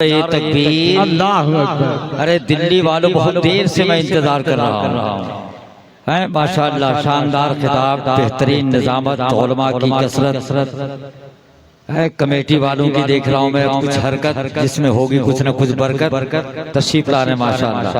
ये तकबीर, अल्लाह अकबर। अरे दिल्ली वालों, बहुत देर से मैं इंतजार कर रहा हूँ। है माशाअल्लाह, शानदार खिताब, बेहतरीन निजामत, उलमा की कसरत है। कमेटी वालों की देख रहा हूँ मैं कुछ हरकत, जिसमें होगी कुछ न कुछ बरकत। तशरीफ ला रहे माशाअल्लाह।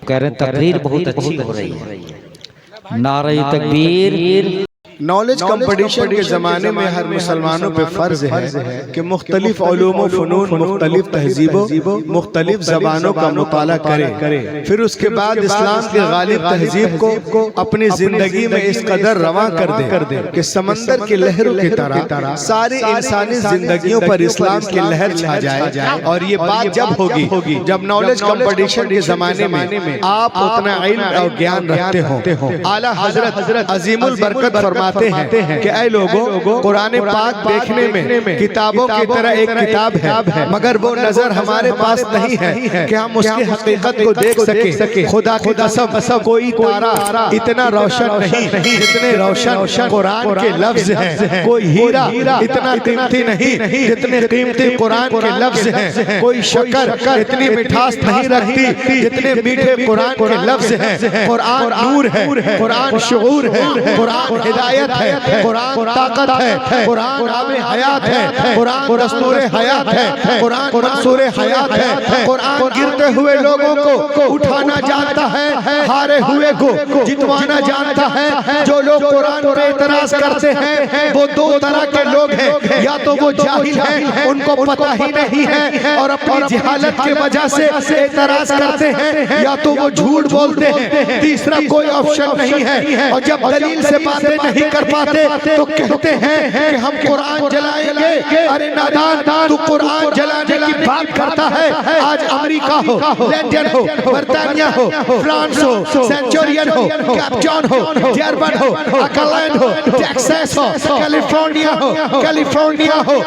कह रहे तकरीर बहुत अच्छी हो रही है। नारे तकबीर। नॉलेज कंपटीशन के ज़माने में हर मुसलमानों पे फ़र्ज है कि मुख्तलिफ उलूम व फ़नून, मुख्तलिफ तहजीबों, मुख्तलिफ ज़बानों का मुताला करे। फिर उसके बाद इस्लाम के गालिब तहजीब को अपनी ज़िंदगी में इस कदर रवां कर दे कि समंदर की लहरों की तरह सारी इंसानी जिंदगियों पर इस्लाम की लहर छा जाए। और ये बात जब होगी जब नॉलेज कंपटीशन के ज़माने में आप उतना इल्म और ज्ञान रखते हो। आला हजरत अजीमुल बरकत फरमाते हैं कि ऐ लोगों, कुरान पाक देखने में किताबों की तरह एक किताब है, मगर वो नजर हमारे पास नहीं है कि हम उसकी हकीकत को देख सके। खुदा की कसम, कोई तारा इतना रोशन नहीं जितने रोशन कुरान के लफ्ज हैं। कोई हीरा इतना कीमती नहीं जितने कीमती कुरान के लफ्ज हैं। कोई शक्कर इतनी मिठास नहीं रखती जितने मीठे कुरान के लफ्ज हैं। कुरान नूर है, कुरान शुऊर है, कुरान हिदायत है, कुरान ताकत है, कुरान आबे हयात है, कुरान दस्तूर हयात है, कुरान मंसूर हयात है। कुरान गिरते हुए लोगों को उठाना जानता है, हारे हुए को जितवाना जानता है। जो लोग कुरान पर एतराज करते हैं वो दो तरह के लोग हैं। या तो वो जाहिल हैं, उनको पता ही नहीं है और अपनी जहालत की वजह से एतराज करते हैं, या तो वो झूठ बोलते हैं। तीसरा कोई ऑप्शन नहीं है। और जब दलील से बातें नहीं कर पाते तो कहते हैं कि हम कुरान जलाएंगे। अरे नादान, तू कुरान जलाने की बात करता है। आज अमेरिका हो, लंदन हो, बर्तानिया हो, फ्रांस हो, सेंचुरियन हो, कैप्टन हो, जर्मन हो, अकलैंड हो, टेक्सास हो, कैलिफोर्निया हो,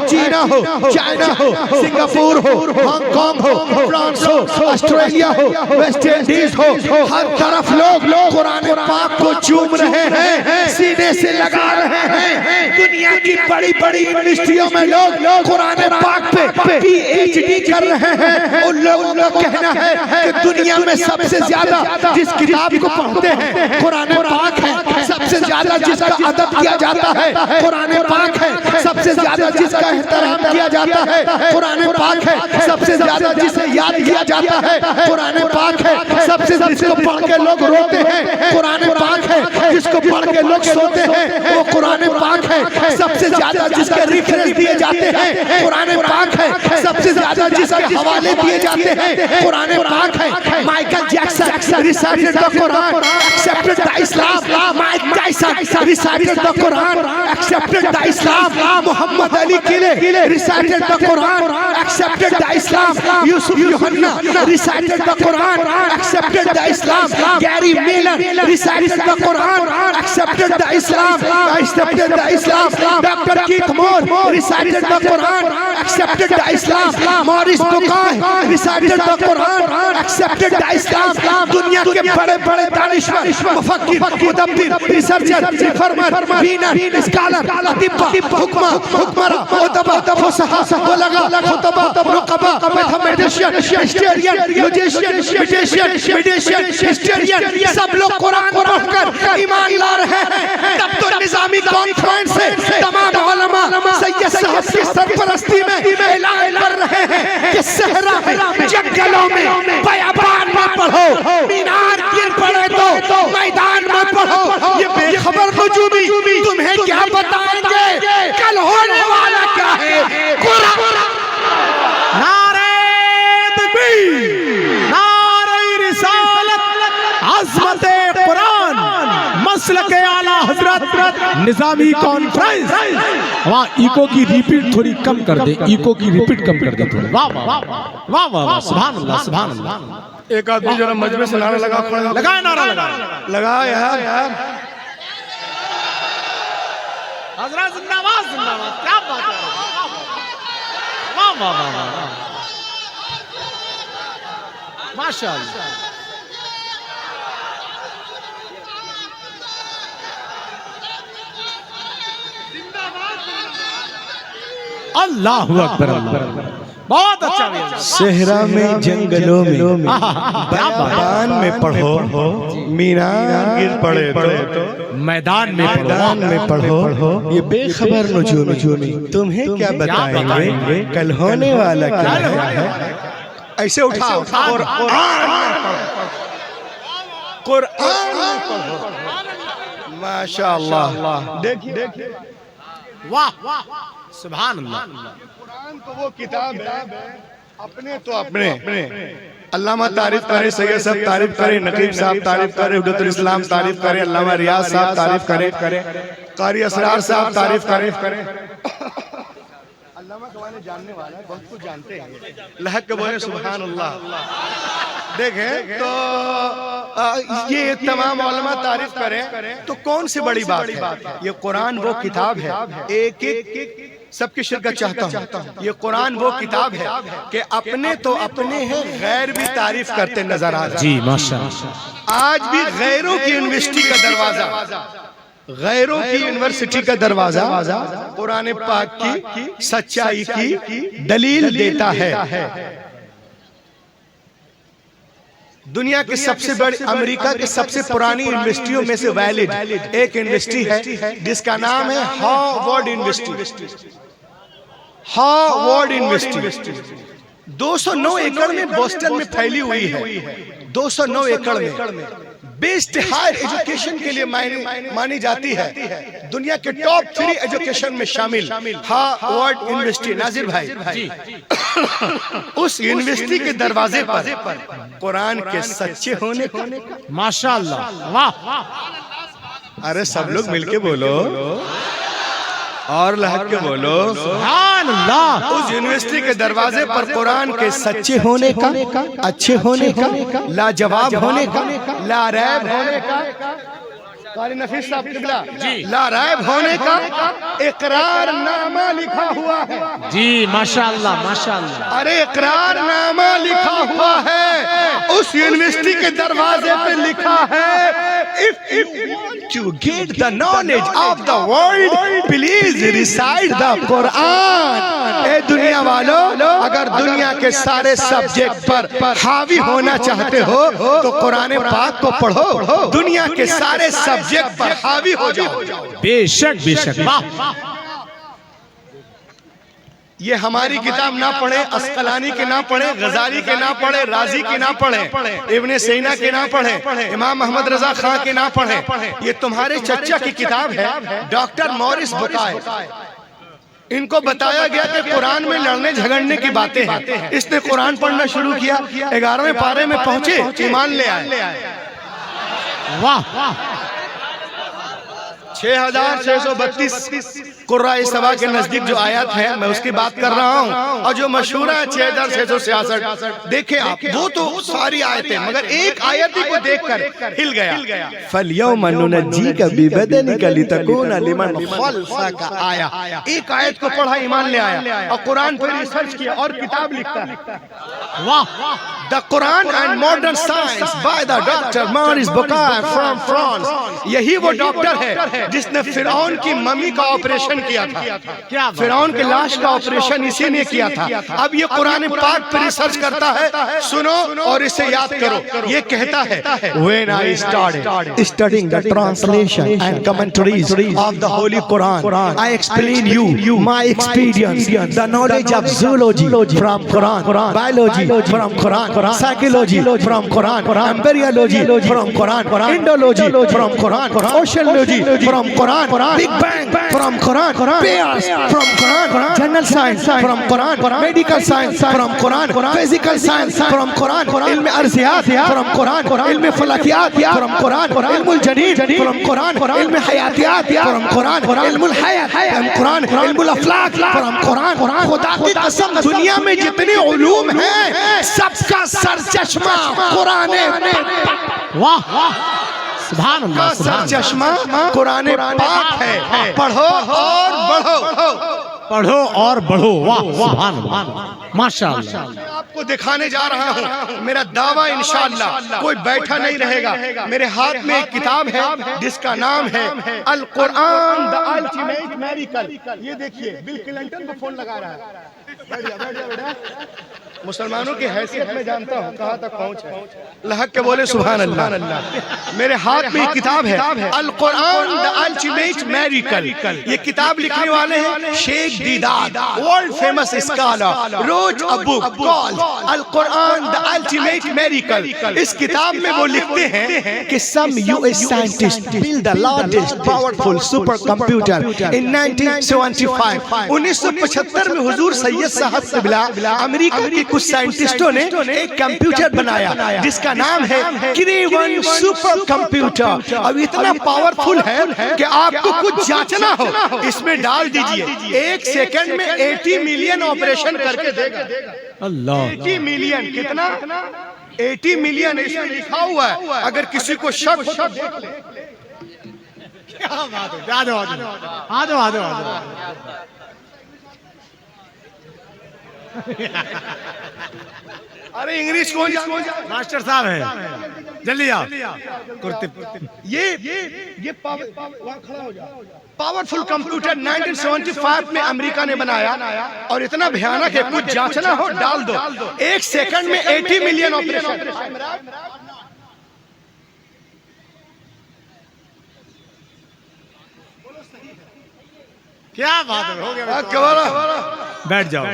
चीना हो, चाइना हो, सिंगापुर हो, हांगकांग हो, फ्रांस हो, ऑस्ट्रेलिया हो, वेस्ट इंडीज हो, हर तरफ लोग कुरान पाक को चूम रहे हैं, सीने से लगा रहे हैं। दुनिया की बड़ी बड़ी यूनिवर्सिटियों में लोग कुरान पाक पे पीएचडी कर रहे हैं। उन लोगों का कहना है कि दुनिया में सबसे ज्यादा जिस किताब को पढ़ते हैं कुरान पाक है। सबसे ज्यादा जिसका अदब किया जाता है कुरान पाक है। सबसे ज्यादा जिसका एहतराम किया जाता है कुरान पाक है। सबसे ज्यादा जिसे याद किया जाता है कुरान पाक है। सबसे जिसको पढ़ के लोग रोते हैं कुरान पाक है। जिसको पढ़ के लोग सोते हैं वो कुरान पाक है। सबसे ज्यादा जिसके रेफरेंस दिए जाते हैं कुरान पाक है। सबसे ज्यादा जिसके हवाले दिए जाते हैं कुरान पाक है। Michael Jackson recited the Quran, accepted the Islam. Mike Tyson recited the Quran, accepted the Islam. Muhammad Ali Clay recited the Quran, accepted the Islam. Yousuf Youhana recited the Quran, accepted the Islam. Gary Miller recited the Quran, accepted the Islam, accepted the Islam. Dr. Keith Moore recited the Quran, accepted the Islam. Maurice Bucaille recited the Quran, accepted the Islam. दुनिया के बड़े-बड़े दानिशवर, मुफक्किर, मुदब्बिर, researcher, reformer, रीनर, scholar, अतिब्बा, हुक्मरा, उदबा, फुसहा, बुलगा, खुतबा, रुकबा, मैथमेटिशियन, हिस्टोरियन, म्यूजिशियन, हिस्टोरियन, सब लोग कुरान पढ़कर ईमान ला रहे हैं। तब तो निजामी कॉन्फ्रेंस से तमाम उलमा सैयद साहब की सरपरस्ती में ऐलान कर रहे हैं कि सहरा में, जंगलों में, बयाबान में पढ़ो, मीनार गिर पड़े तो मैदान में पढ़ो। ये बेखबर नजूमी तुम्हें क्या बताएंगे कल होने वाला क्या है। कुरान। नारे तकबीर, नारे रिसालत, अज़मते कुरान, मसलके आला हजरत निजामी कॉन्फ्रेंस। वहाँ इको की रिपीट थोड़ी कम कर दे, इको की रिपीट कम कर दे थोड़ी। वाह वाह वाह वाह वाह, सुभान अल्लाह, सुभान अल्लाह। एक आदमी जरा मजमे से नारा लगा, लगाए नारा, लगा यार। हजरत जिंदाबाद, जिंदाबाद, क्या बात है। वाह वाह वाह वाह, माशाअल्लाह। अल्लाहु अकबर, अल्लाह बहुत अच्छा भैया। सेहरा में जंगलों में बयान में पढ़ो, मीनार गिर पड़े तो मैदान में मैदान में पढ़ो। ये बेखबर नजूमी तुम्हें क्या बताएंगे कल होने वाला क्या है। ऐसे उठाओ, कुरान में पढ़ो। माशाअल्लाह। देखिए वाह सुभान अल्लाह। कुरान तो वो किताब है, अपने तो अपने अल्लामा तारीफ करे, सैयद साहब तारीफ करे, नकीब साहब तारीफ करे, हुज्जतुल इस्लाम तारीफ करे, अल्लामा रियाज साहब तारीफ करे, कारी असरार साहब तारीफ करे। अल्लामा कमाने जानने वाला है, बहुत कुछ जानते हैं। लहक के बोले सुभान अल्लाह। देखें तो ये तमाम उलमा तारीफ करें तो कौन सी बड़ी बात है। ये कुरान वो किताब है, एक एक सबकी शिरकत चाहता हूँ। ये कुरान वो किताब है कि अपने तो अपने हैं, गैर भी तारीफ करते नजर आ जी माशाअल्लाह। आज भी गैरों की यूनिवर्सिटी का दरवाजा, गैरों की यूनिवर्सिटी का दरवाजा कुरान पाक की सच्चाई की दलील देता है। दुनिया की सबसे बड़ी, अमेरिका की सबसे पुरानी यूनिवर्सिटियों में से वैलिड एक यूनिवर्सिटी है जिसका नाम है हार्वर्ड यूनिवर्सिटी। हार्वर्ड यूनिवर्सिटी 209 एकड़ में बोस्टन में फैली हुई है। 209 एकड़ में बेस्ट हायर एजुकेशन के लिए मानी जाती है। दुनिया के टॉप 3 एजुकेशन में शामिल हार्वर्ड यूनिवर्सिटी। नाजिर भाई उस यूनिवर्सिटी के दरवाजे पर कुरान के सच्चे होने का माशाअल्लाह। वाह। अरे सब लोग मिलके बोलो और लहक के बोलो सुभान अल्लाह। उस यूनिवर्सिटी के दरवाजे पर कुरान के सच्चे होने का, अच्छे होने का, लाजवाब होने का, लारैब होने का, कारी नफीस साहब किबला लारैब होने का इकरारनामा लिखा हुआ है। जी माशाअल्लाह माशाअल्लाह। अरे इकरारनामा लिखा हुआ है, उस यूनिवर्सिटी के दरवाजे पे लिखा है, if you want to get the knowledge of the world, please recite the Quran। ए दुनिया वालों, अगर दुनिया के सारे सब्जेक्ट पर हावी होना चाहते हो तो कुरान पाक को पढ़ो। दुनिया के सारे सब्जेक्ट पर हावी हो जाओ। बेशक बेशक। वाह। ये हमारी किताब ना पढ़े, अस्कलानी के ना पढ़े, गजाली के ना पढ़े, राजी के ना पढ़े, इब्ने सीना के ना पढ़े, इमाम मोहम्मद रजा खां के ना पढ़े, ये तुम्हारे चचा की किताब है, डॉक्टर मॉरिस बुकाय। इनको बताया गया कि कुरान में लड़ने झगड़ने की बातें हैं। इसने कुरान पढ़ना शुरू किया, 11वें पारे में पहुंचे, ईमान ले आए। वाह। 6632 कुर्राए सबा के नजदीक जो आयत है, मैं उसकी बात कर रहा हूँ, और जो मशहूर है 6666। देखे आप, वो तो सारी आयतें, मगर एक आयत ही को देखकर हिल गया। फलयौम नुनज्जीका बिबदनिका लितकूना लिमन खल्फका आया। एक आयत को पढ़ा, ईमान ले आया, और कुरान पर रिसर्च किया और किताब लिखता है। वाह। The Quran and modern science by the doctor Maurice Bucaille from France. यही वो डॉक्टर है जिसने फिरौन की मम्मी का ऑपरेशन किया था। फिरौन के लाश का ऑपरेशन इसी ने किया था। अब ये कुरान पाक पर रिसर्च करता है। सुनो और इसे याद करो। ये कहता है, When I started studying the translation and commentaries of the Holy Quran, I explain you my experience, the knowledge of zoology from Quran, biology from Quran, psychology from Quran, embryology from Quran, Indology from Quran, oceanology from Quran, Big Bang from Quran, pairs from Quran, general science from Quran, medical science from Quran, physical science from Quran, ilm arziyat from Quran, ilm falakiyat from Quran, ilm al-jadid from Quran, ilm hayatiyat from Quran, ilm al-hayat from Quran, ilm al-aflaq from Quran। खुदा की कसम, दुनिया में जितने उलूम हैं सबका सरचश्मा कुरान। वाह सुभान अल्लाह। सर चश्मा कुरान पाक है। पढ़ो और बढ़ो, पढ़ो और बढ़ो। वाह सुभान अल्लाह माशाअल्लाह। आपको दिखाने जा रहा हूँ, मेरा दावा इंशाअल्लाह कोई बैठा नहीं रहेगा। मेरे हाथ में एक किताब है जिसका नाम है Al Quran the ultimate miracle. ये देखिए, बिल क्लिंटन को फोन लगा रहा है। मुसलमानों की हैसियत में जानता हूँ कहाँ तक पहुँच है। लहक के बोले सुभान अल्लाह। मेरे हाथ में एक किताब है Al Quran the ultimate miracle. ये किताब लिखने वाले हैं Sheikh Deedat, world famous scholar, wrote a book called Al Quran the ultimate miracle. इस किताब में वो लिखते हैं कि some US scientist build the largest powerful super computer in 1975। 1975 में हुजूर सैयद साहब से बिला अमेरिका के कुछ साइंटिस्टों ने एक कंप्यूटर बनाया जिसका नाम है क्री-1 सुपर कंप्यूटर। अब इतना पावरफुल है कि आपको कुछ जांचना हो इसमें डाल दीजिए, 1 सेकंड में 80 मिलियन ऑपरेशन करके देगा। अल्लाह, 80 मिलियन, कितना? 80 मिलियन इसमें लिखा हुआ है। अगर किसी को शक हो तो देख ले। क्या बात है। आ जाओ आ जाओ। अरे इंग्लिश कौन मास्टर साहब है, जल्दी आओ। कुर्ते ये पावरफुल कंप्यूटर 1975 में अमेरिका ने बनाया और इतना भयानक है, कुछ जांचना हो डाल दो, 1 सेकंड में 80 मिलियन ऑपरेशन। क्या बात है, हो गया। क्या बोलो? बैठ जाओ।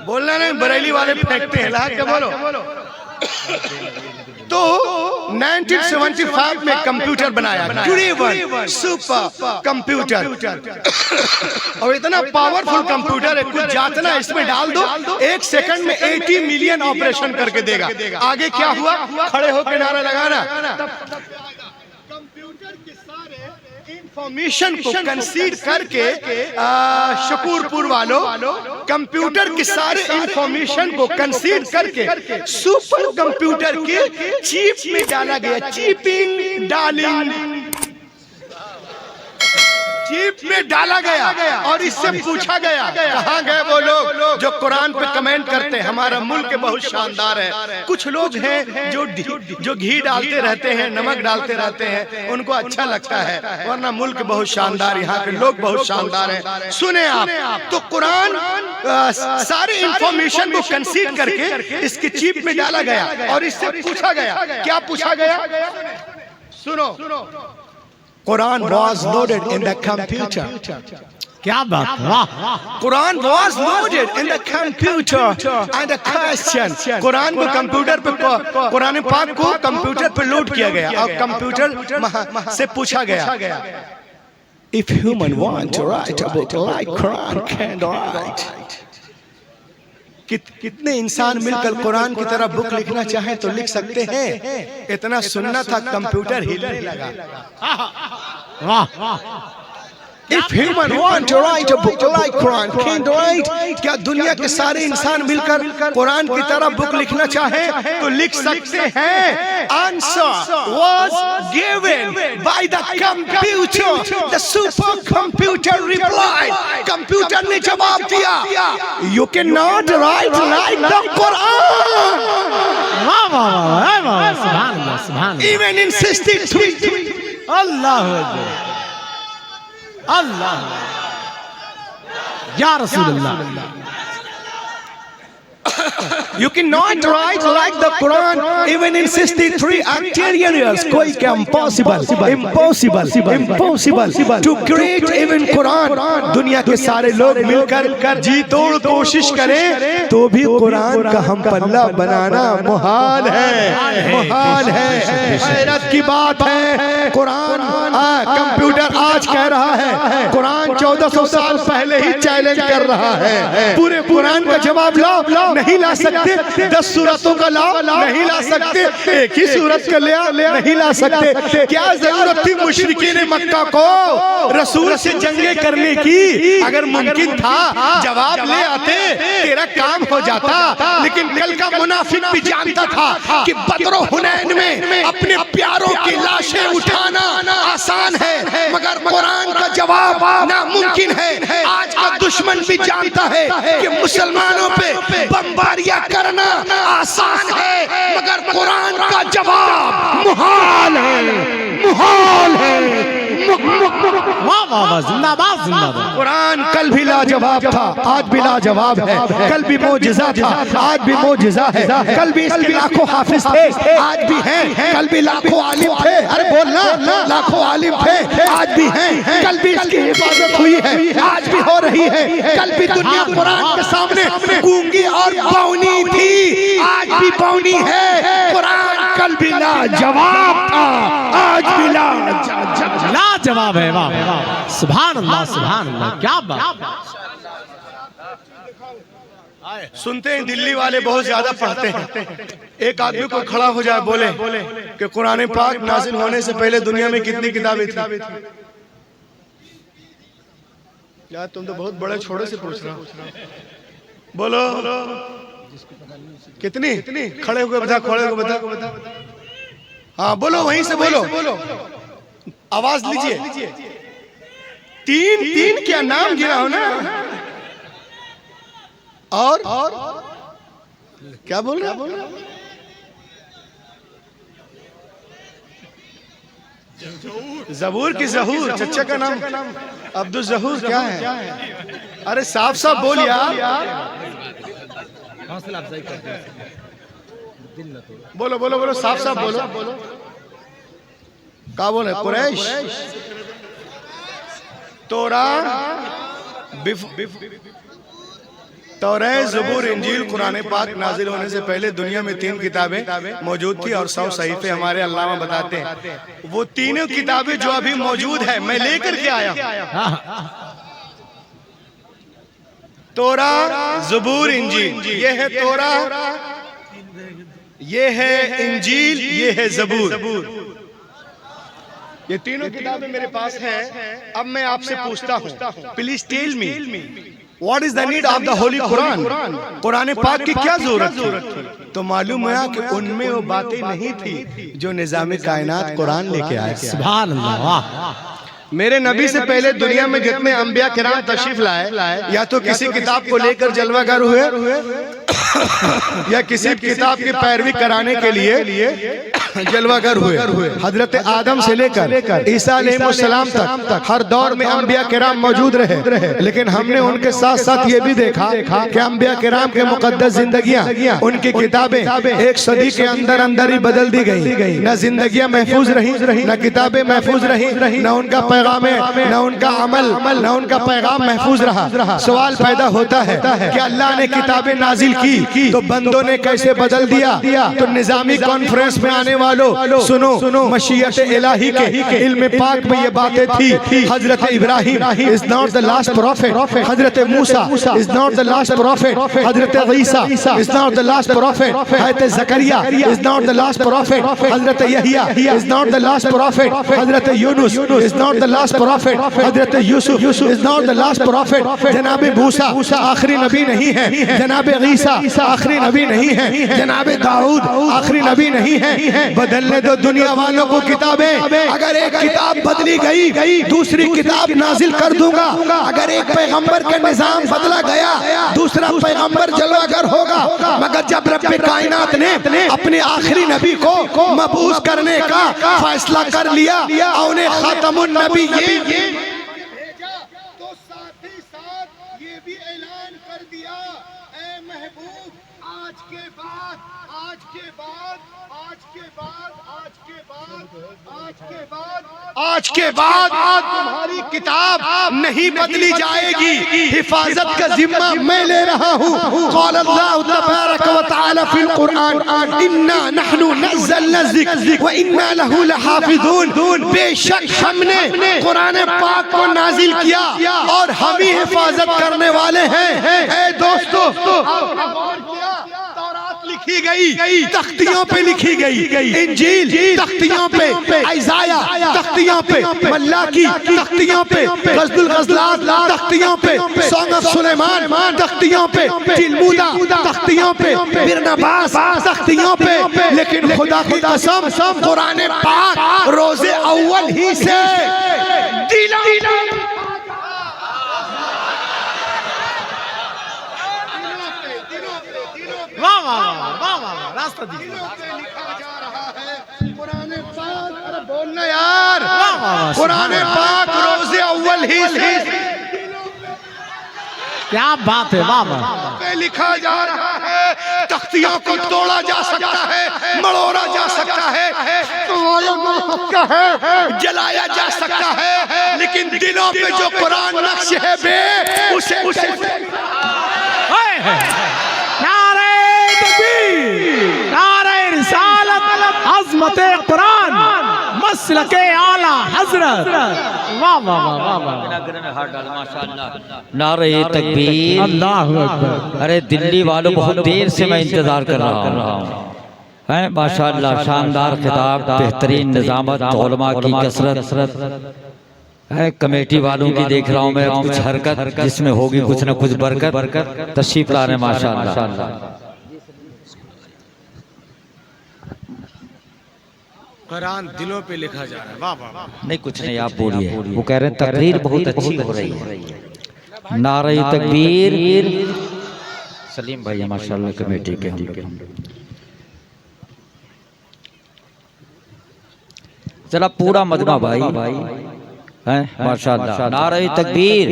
बोलना नहीं, बरेली वाले फेंकते हैं। ला के बोलो। तो 1975 में कंप्यूटर बनाया क्री-1 सुपर कंप्यूटर और इतना पावरफुल कंप्यूटर है, कुछ जांचना इसमें डाल दो, 1 सेकंड में 80 मिलियन ऑपरेशन करके देगा। आगे क्या हुआ? खड़े होकर नारा लगाना। इंफॉर्मेशन को कंसीड करके शकूरपुर वालों कंप्यूटर के सारे इंफॉर्मेशन को कंसीड करके सुपर कंप्यूटर के चिप में डाला गया। चिपिंग डालिंग चिप में डाला गया और इससे पूछा गया कहाँ गए वो लोग जो कुरान पे कमेंट करते हैं हमारा मुल्क बहुत शानदार है। कुछ लोग हैं जो घी डालते रहते हैं, नमक डालते रहते हैं, उनको अच्छा लगता है, वरना मुल्क बहुत शानदार, यहाँ के लोग बहुत शानदार हैं। सुने आप, तो कुरान सारे इंफॉर्मेशन को कंसीड करके इसके चिप में डाला गया और इससे पूछा गया। क्या पूछा गया? सुनो, Quran was loaded in the computer. क्या बात है, वाह। Quran was loaded in the computer and the question. Quran को कंप्यूटर पे, कुरान पाक को कंप्यूटर पे लोड किया गया और कंप्यूटर से पूछा गया If human want to write a book like Quran can write. कितने इंसान मिलकर कुरान की तरह बुक लिखना चाहे तो लिख सकते हैं। इतना सुनना था कंप्यूटर हिलने लगा। वाह। If human want to write a book like Quran can write, क्या दुनिया के सारे इंसान मिलकर कुरान की तरह बुक लिखना चाहे तो लिख सकते हैं? Answer was given by the computer. The super computer replied. Computer ने जवाब दिया, You cannot write like the Quran. वाह वाह वाह, सुभान अल्लाह, सुभान अल्लाह। Even in 63. अल्लाह अल्लाह या रसूलल्लाह। You cannot write like the Quran even in 63 anterior years. कोई क्या impossible to create even Quran. दुनिया के सारे लोग मिलकर जी तोड़ कोशिश करें तो भी कुरान का हम पल्ला बनाना मुहाल है। हैरत की बात है, कुरान कंप्यूटर आज कह रहा है कुरान 1400 साल पहले ही चैलेंज कर रहा है। पूरे कुरान का जवाब लाओ, नहीं ला सकते। 10 सूरतों का लाओ, नहीं ला सकते। एक ही सूरत का नहीं ला सकते। क्या जरूरत थी मुशरिकीन मक्का को रसूल से जंगे करने की? अगर मुमकिन था जवाब ले आते, तेरा काम हो जाता। लेकिन कल का मुनाफिक भी जानता था कि बदर हुनैन में अपने प्यारों की लाशें उठाना आसान है, मगर कुरान का जवाब नामुमकिन है। आज का दुश्मन भी जानता है कि मुसलमानों पे बमबारियां करना आसान है, मगर कुरान का जवाब मुहाल है। वाह वाह, जिंदाबाद जिंदाबाद। कुरान कल भी लाजवाब था, आज भी लाजवाब है। कल भी मौजिज़ा था, आज भी मौजिज़ा है। कल भी इसके लाखों हाफिज थे, आज भी हैं। कल भी लाखों आलिम थे, अरे बोलना, लाखों आलिम थे, आज भी हैं। कल भी इसकी हिफाजत हुई है, आज भी हो रही है। कल भी दुनिया कुरान के सामने गूंगी और बौनी थी, आज भी बौनी है। कुरान कल भी लाजवाब था, आज भी लाजवाब है। वाह वाह, सुभान अल्लाह सुभान अल्लाह, क्या बात। सुनते हैं दिल्ली वाले बहुत ज्यादा पढ़ते हैं। एक आदमी को खड़ा हो जाए बोले कि कुरान पाक नाजिल होने से पहले दुनिया में कितनी किताबें थी। यार तुम तो बहुत बड़े छोटे से पूछ रहे हो, बोलो कितनी? खड़े होकर बता, खड़े होकर बता। हाँ बोलो, वहीं से बोलो, आवाज लीजिए। तीन क्या नाम गिरा हो ना? और क्या बोल रहे? जबूर की जहूर, चच्चा का नाम अब्दुल जहूर क्या है? अरे साफ साफ बोल यार, बोलो बोलो बोलो, साफ साफ बोलो। क्या बोले? कुरैश, तौरात, ज़बूर, इंजील, कुरान पाक नाजिल होने से पहले दुनिया में 3 किताबें मौजूद थी और 100 सहीफे हमारे अल्लामा बताते हैं। वो तीनों किताबें जो अभी मौजूद है मैं लेकर के आया हूं। तोरा, ज़बूर, इंजील, ये है तोरा, ये है इंजील, ये है ज़बूर। ये तीनों किताबें मेरे पास हैं। अब मैं आपसे पूछता हूँ, please tell me what is the need of the holy Quran? कुरान पाक की क्या जरूरत थी? तो मालूम हुआ कि उनमें वो बातें नहीं थी जो निजाम कायनात कुरान लेके आए। सुभान अल्लाह, वाह। मेरे नबी से पहले दुनिया में जितने अंबिया किराम तशरीफ लाए, या तो किसी किताब को लेकर जलवागर हुए या किसी किताब की पैरवी कराने के लिए जलवागर हुए। हजरत आदम से लेकर ईसा अलैहिस्सलाम तक हर दौर में अंबिया किराम मौजूद रहे, लेकिन हमने उनके साथ साथ ये भी देखा कि अंबिया किराम के मुकद्दस जिंदगियां, उनकी किताबें 1 सदी के अंदर ही बदल दी गई। न जिंदगियां महफूज रही, न किताबें महफूज रही, न उनका पैगाम, न उनका अमल, न उनका पैगाम महफूज रहा। सवाल पैदा होता है कि अल्लाह ने किताबें नाजिल की तो बंदों ने कैसे बदल दिया? तो निजामी कॉन्फ्रेंस में आने वालों सुनो, मशीयत इलाही के इल्म पाक में ये बातें थी। Hazrat Ibrahim is not the last prophet, Hazrat Musa is not the last prophet, Hazrat Isa is not the last prophet, Hazrat Zakariya is not the last prophet, Hazrat Yahya is not the last prophet, Hazrat Yunus is not the last prophet, Hazrat Yusuf is not the last prophet. जनाब मूसा आखिरी नबी नहीं है, जनाब ईसा आखिरी नबी नहीं है, जनाब दाऊद आखिरी नबी नहीं है। बदलने दो दुनिया वालों को किताबें। अगर एक किताब बदली गई दूसरी किताब नाजिल कर दूंगा। अगर एक पैगंबर का निजाम बदला गया दूसरा पैगंबर जलवागर होगा। मगर जब रब कायनात ने अपने आखिरी नबी को मबूस करने का फैसला कर लिया और उन्हें खातमुन नबी तो साथ ही साथ ये भी ऐलान कर दिया, ऐ महबूब आज के बाद तुम्हारी किताब नहीं बदली जाएगी। हिफाजत का जिम्मा मैं ले रहा हूँ। क़ाल अल्लाहु तबारक व तआला फिल कुरान इन्ना नहनु नज़्ज़लना ज़िक्र व इन्ना लहू लहाफ़िज़ून। बेशक हमने कुरान पाक को नाजिल किया और हम ही हिफाजत करने वाले हैं। ऐ दोस्तों, लिखी गई तख्तियों पे लिखी गई, इंजील तख्तियों पे, इज़ाया तख्तियों पे, मल्लाकी तख्तियों पे, गज़लुल गज़लात तख्तियों पे, सॉन्ग ऑफ सुलेमान तख्तियों पे, तिलमुदा तख्तियों पे, बिरनबास तख्तियों पे। लेकिन खुदा की कसम कुरान पाक रोज़े अव्वल ही से रास्ता लिखा जा रहा है। कुरान पाक, अरे बोलना देखना यार, कुरान पाक रोज़े अव्वल ही क्या बात है, वाह वाह। पे लिखा जा रहा है तख्तियों को तोड़ा जा सकता है, मड़ोड़ा जा सकता है, जलाया जा सकता है, लेकिन दिलों पे जो कुरान नक्श है बे उसे नारे तकबीर, नारे रिसालत, अज़मत कुरान, मसलके आला हजरत। वाह वाह वाह वाह। नारे तकबीर, अल्लाहु अकबर। अरे दिल्ली वालों बहुत देर से मैं इंतजार कर रहा हूँ, हैं माशाअल्लाह। शानदार खिताब, बेहतरीन निजामत, उलमा की कसरत है। कमेटी वालों की देख रहा हूँ मैं कुछ हरकत, जिसमें होगी कुछ न कुछ बरकत। तशरीफ ला रहे माशाअल्लाह। कुरान दिलों पे लिखा जा रहा है। वाह वाह वाह। नहीं कुछ नहीं, आप बोलिए। वो कह रहे हैं तकरीर बहुत अच्छी हो रही है। नारे तकबीर, सलीम भाई माशाअल्लाह कमेटी के हम लोग। चला पूरा मजमा भाई हैं माशाअल्लाह। नारे तकबीर।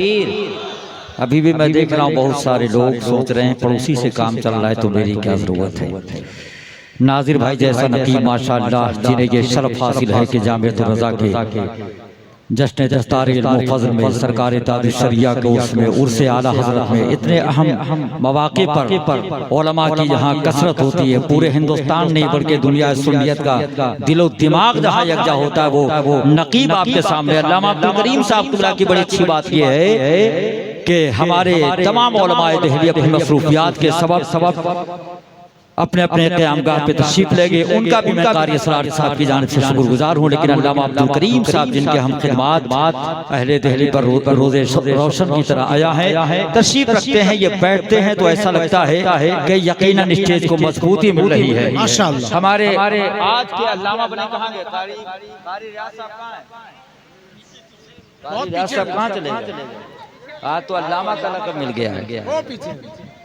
अभी भी मैं देख रहा हूँ बहुत सारे लोग सोच रहे हैं पड़ोसी से काम चल रहा है तो मेरी क्या जरूरत है। नाजिर भाई जैसा नकीब माशाअल्लाह, जिन्हें ये शर्फ हासिल है कि जामिअतुर रज़ा के जश्न दस्तार इल्म फज़ल में, सरकार ताज शरिया के उसमें, उर्से आला हजरत में इतने अहम मौक़े पर उलमा की यहाँ कसरत होती है। पूरे हिंदुस्तान नहीं बल्कि दुनिया सुन्नियत का दिलो दिमाग जहाँ यकजा होता है वो नकीब आपके सामने। अल्लामा अब्दुल करीम साहब की बड़ी अच्छी बात यह है कि हमारे तमाम उलमाए देहली अपनी मसरूफियात के सबब अपने अपने क़यामगाह पे तशरीफ ले गए। उनका भी मैं कारी असरार साहब की जानिब से शुक्रगुजार हूँ। लेकिन अल्लामा अब्दुल करीम साहब जिनके हम खिदमात अहले दिल्ली पर रोज़े रोशन की तरह आया है, तशरीफ रखते हैं, ये बैठते हैं तो ऐसा लगता है कि यकीनन स्टेज को मजबूती मिल रही है माशाअल्लाह। हमारे आज के अल्लामा बने कहाँ गए? कारी रियाज साहब कहाँ चले गए? आज तो अल्लामा का लक़ब मिल गया है।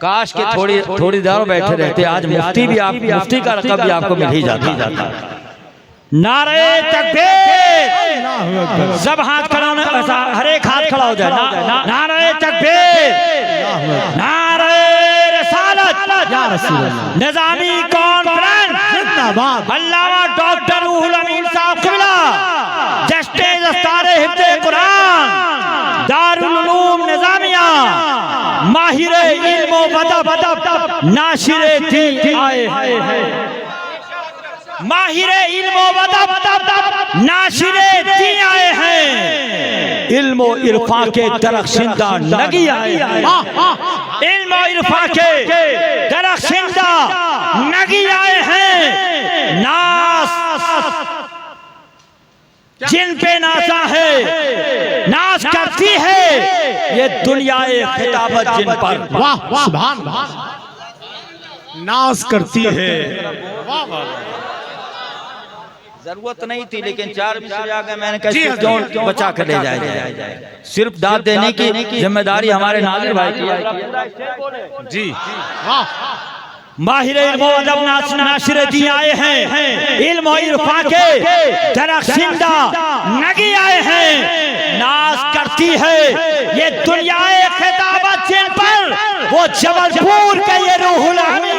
काश के थोड़ी देर बैठे रहते, आज मुफ्ती का लक़ब भी आपको मिल ही जाता। नारे तकबीर, सब हाथ खड़ा होने, हर एक हाथ खड़ा हो जाए। नारे तकबीर, नारे रिसालत, निज़ामी कॉन्फ्रेंस जिंदाबाद। अल्लामा डॉक्टर रूहुल अमीन साहब क़िबला, जश्न दस्तारे हिफ्ज़ कुरान, दारुल उलूम निज़ामिया, माहिरे इल्म व अदब, नाशिरे दीन आए हैं। माहिरे इल्म व अदब, नाशिरे दीन आए हैं। इल्म व इरफा के दरख्शिंदा नगी आए हैं। इल्म व इरफा के दरख्शिंदा नगी आए हैं। नास जिन पे नासा है, नाज करती है ये दुनिया खिताबत जिन पर। वाह सुभान, नाज करती है। जरूरत नहीं थी लेकिन 4 मिसरे आ गए, मैंने कहा क्यों बचा कर ले जाए। सिर्फ दाद देने की जिम्मेदारी हमारे नाज़िर भाई की है। जी वाह। माहिरे इल्म व अदब नाशिरे दी आए हैं। इल्म व इरफा के दरख्शिंदा नगी आए हैं। नाज करती है ये दुनिया खिताबत जिन पर, वो जबलपुर के ये रूहुल अमी।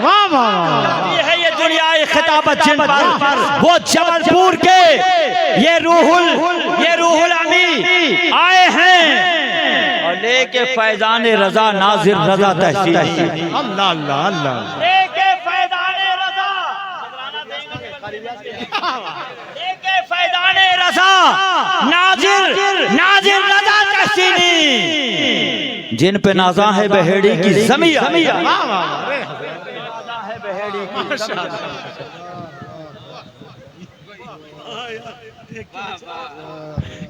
वाह वाह। है ये दुनिया खिताबत जिन पर, वो जबलपुर के ये रूहुल अमी आए हैं। लेके फैजान रजा नाजिर रजा तहसील, अल्लाह अल्लाह अल्लाह। लेके फैजान रजा, लेके फैजान रजा नाजिर रजा तहसीली, जिन पे नाजा है बहेड़ी की ज़मी।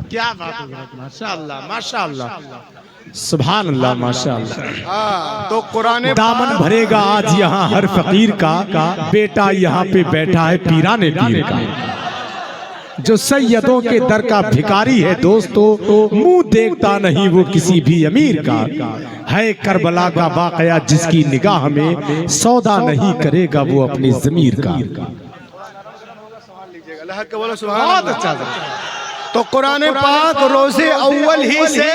क्या बात है, माशाअल्लाह माशाअल्लाह, सुभान अल्लाह माशाअल्लाह। तो कुरान दामन भरेगा आज यहाँ हर फकीर का, बेटा यहाँ पे बैठा है पीराने पीर का। जो सैयदों के दर का भिखारी है दोस्तों, मुंह देखता नहीं वो किसी भी अमीर का। है करबला का वाकया जिसकी निगाह में, सौदा नहीं करेगा वो अपनी ज़मीर का। अल्लाह के बोलो सुभान बहुत अल्लाह। अच्छा। तो कुरान पाक रोजे अव्वल ही से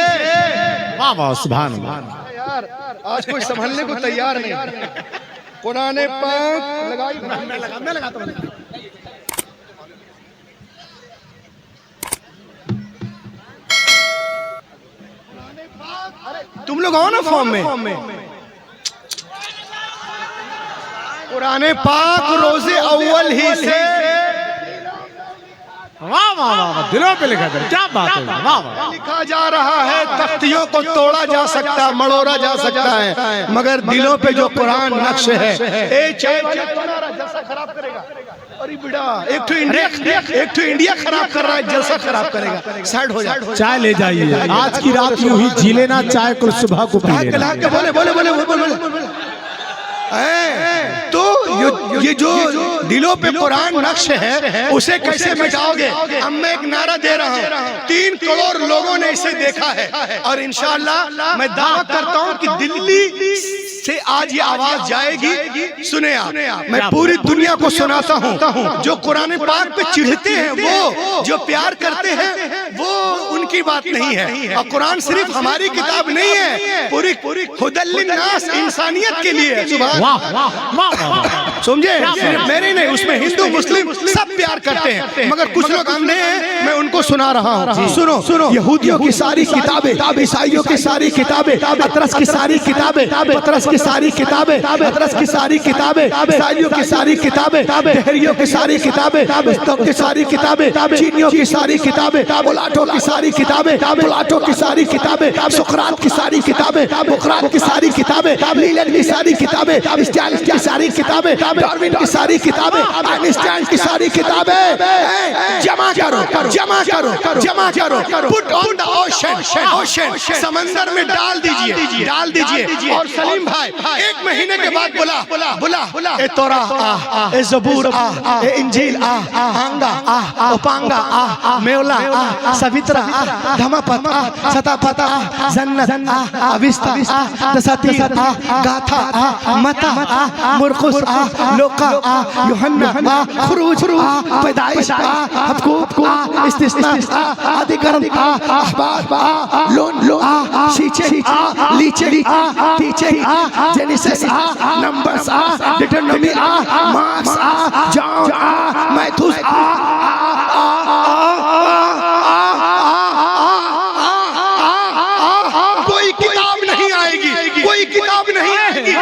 वाह वाह सुभान अल्लाह। यार आज कोई संभलने को तैयार नहीं। कुरान पाक लगाई मैं लगाता हूं। तुम लोग आओ ना फॉर्म में। कुरान पाक रोजे अव्वल ही से वाह वाह वाह दिलों पे लिखा था, क्या बात है, वाह वाह। लिखा जा रहा है तख्तियों को तोड़ा जा सकता, मड़ोड़ा जा सकता है, मगर दिलों पे जो कुरान नक्श है ए चाय वाला जलसा खराब करेगा। अरे बेटा एक तो इंडिया खराब कर रहा है, जलसा खराब करेगा। साइड हो जा। चाय ले जाइए, आज की रात यूं ही जी लेना, चाय को सुबह को पी लेना। बोले तो ये जो दिलों पे कुरान नक्श है उसे कैसे मिटाओगे? अब मैं एक नारा दे रहा हूँ, 3 करोड़ लोगों ने इसे देखा है और इंशाअल्लाह मैं दावा करता हूँ कि दिल्ली से आज ये आवाज जाएगी। सुने आप, मैं पूरी दुनिया को सुनाता हूँ, जो कुरान पाक पे चिढ़ते हैं, वो जो प्यार करते हैं, वो उनकी बात नहीं है। और कुरान सिर्फ हमारी किताब नहीं है, पूरी हुदल्लिन्नास इंसानियत के लिए है। सुभान वाह वाह वाह। समझे? सिर्फ मेरे नहीं, उसमें हिंदू मुस्लिम सब प्यार करते हैं, मगर कुछ लोग अंधे हैं। मैं उनको सुना रहा हूँ, सुनो। यहूदियों की सारी किताबें, ईसाइयों की सारी किताबें, पतरस की सारी किताबें, पतरस की सारी किताबें, पतरस की सारी किताबें, ईसाइयों की सारी किताबें, तहरियों की सारी किताबें, पुस्तकों की सारी किताबें, चीनियों की सारी किताबें, प्लाटो की सारी किताबें, प्लाटो की सारी किताबें, सुकरात की सारी किताबें, बुकरात की सारी किताबें, लीलन की सारी किताबें, स्टालिन की सारी किताबें, डार्विन की सारी किताबें, आइंस्टाइन की सारी किताबें जमा करो, पुट ऑन द ओशन, समंदर में डाल दीजिए। और सलीम भाई 1 महीने के बाद बुला ए तोरा ए जबूर ए इंजील आंगा उपांगा मेवला सवित्रा धमापत सतापत जन्नत अविस्ता दसाती गाथा मता मुरकुस लोका यूहन्ना खुरूज पैदाइश हबकूक इस्तिस्ना अधिकरण अहबार लोन शीचे लीचे टीचे Genesis Numbers Deuteronomy Marks John Matthews कोई किताब नहीं आएगी।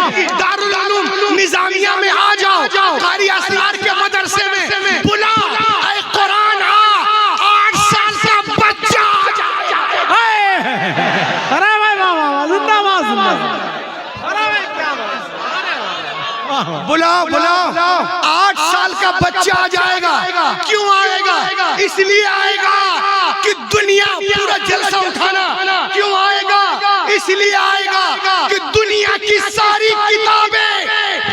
दारुल उलूम निजामिया में आ जाओ, कारी असरार के मदरसे में बुला ऐ कुरान 8 साल का बच्चा अरे भाई वाह वाह जिंदाबाद अरे भाई क्या बात। बुला 8 साल का बच्चा आ जाएगा। क्यों आएगा? इसलिए आएगा कि दुनिया पूरा जलसा उठाना। क्यों आएगा? इसलिए आएगा कि दुनिया की सारी किताबें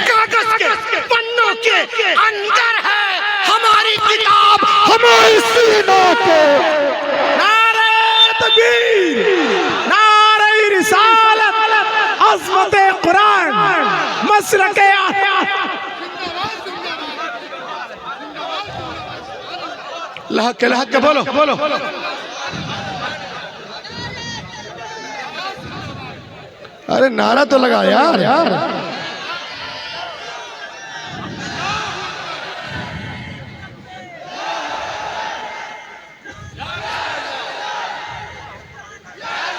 कागज के पन्नों के अंदर है। हमारी किताब हमारे सीनों पे। नारे तकबीर, नारे रिसालत, अज़मत कुरान, मसलक लहक के बोलो। अरे नारा तो लगा यार।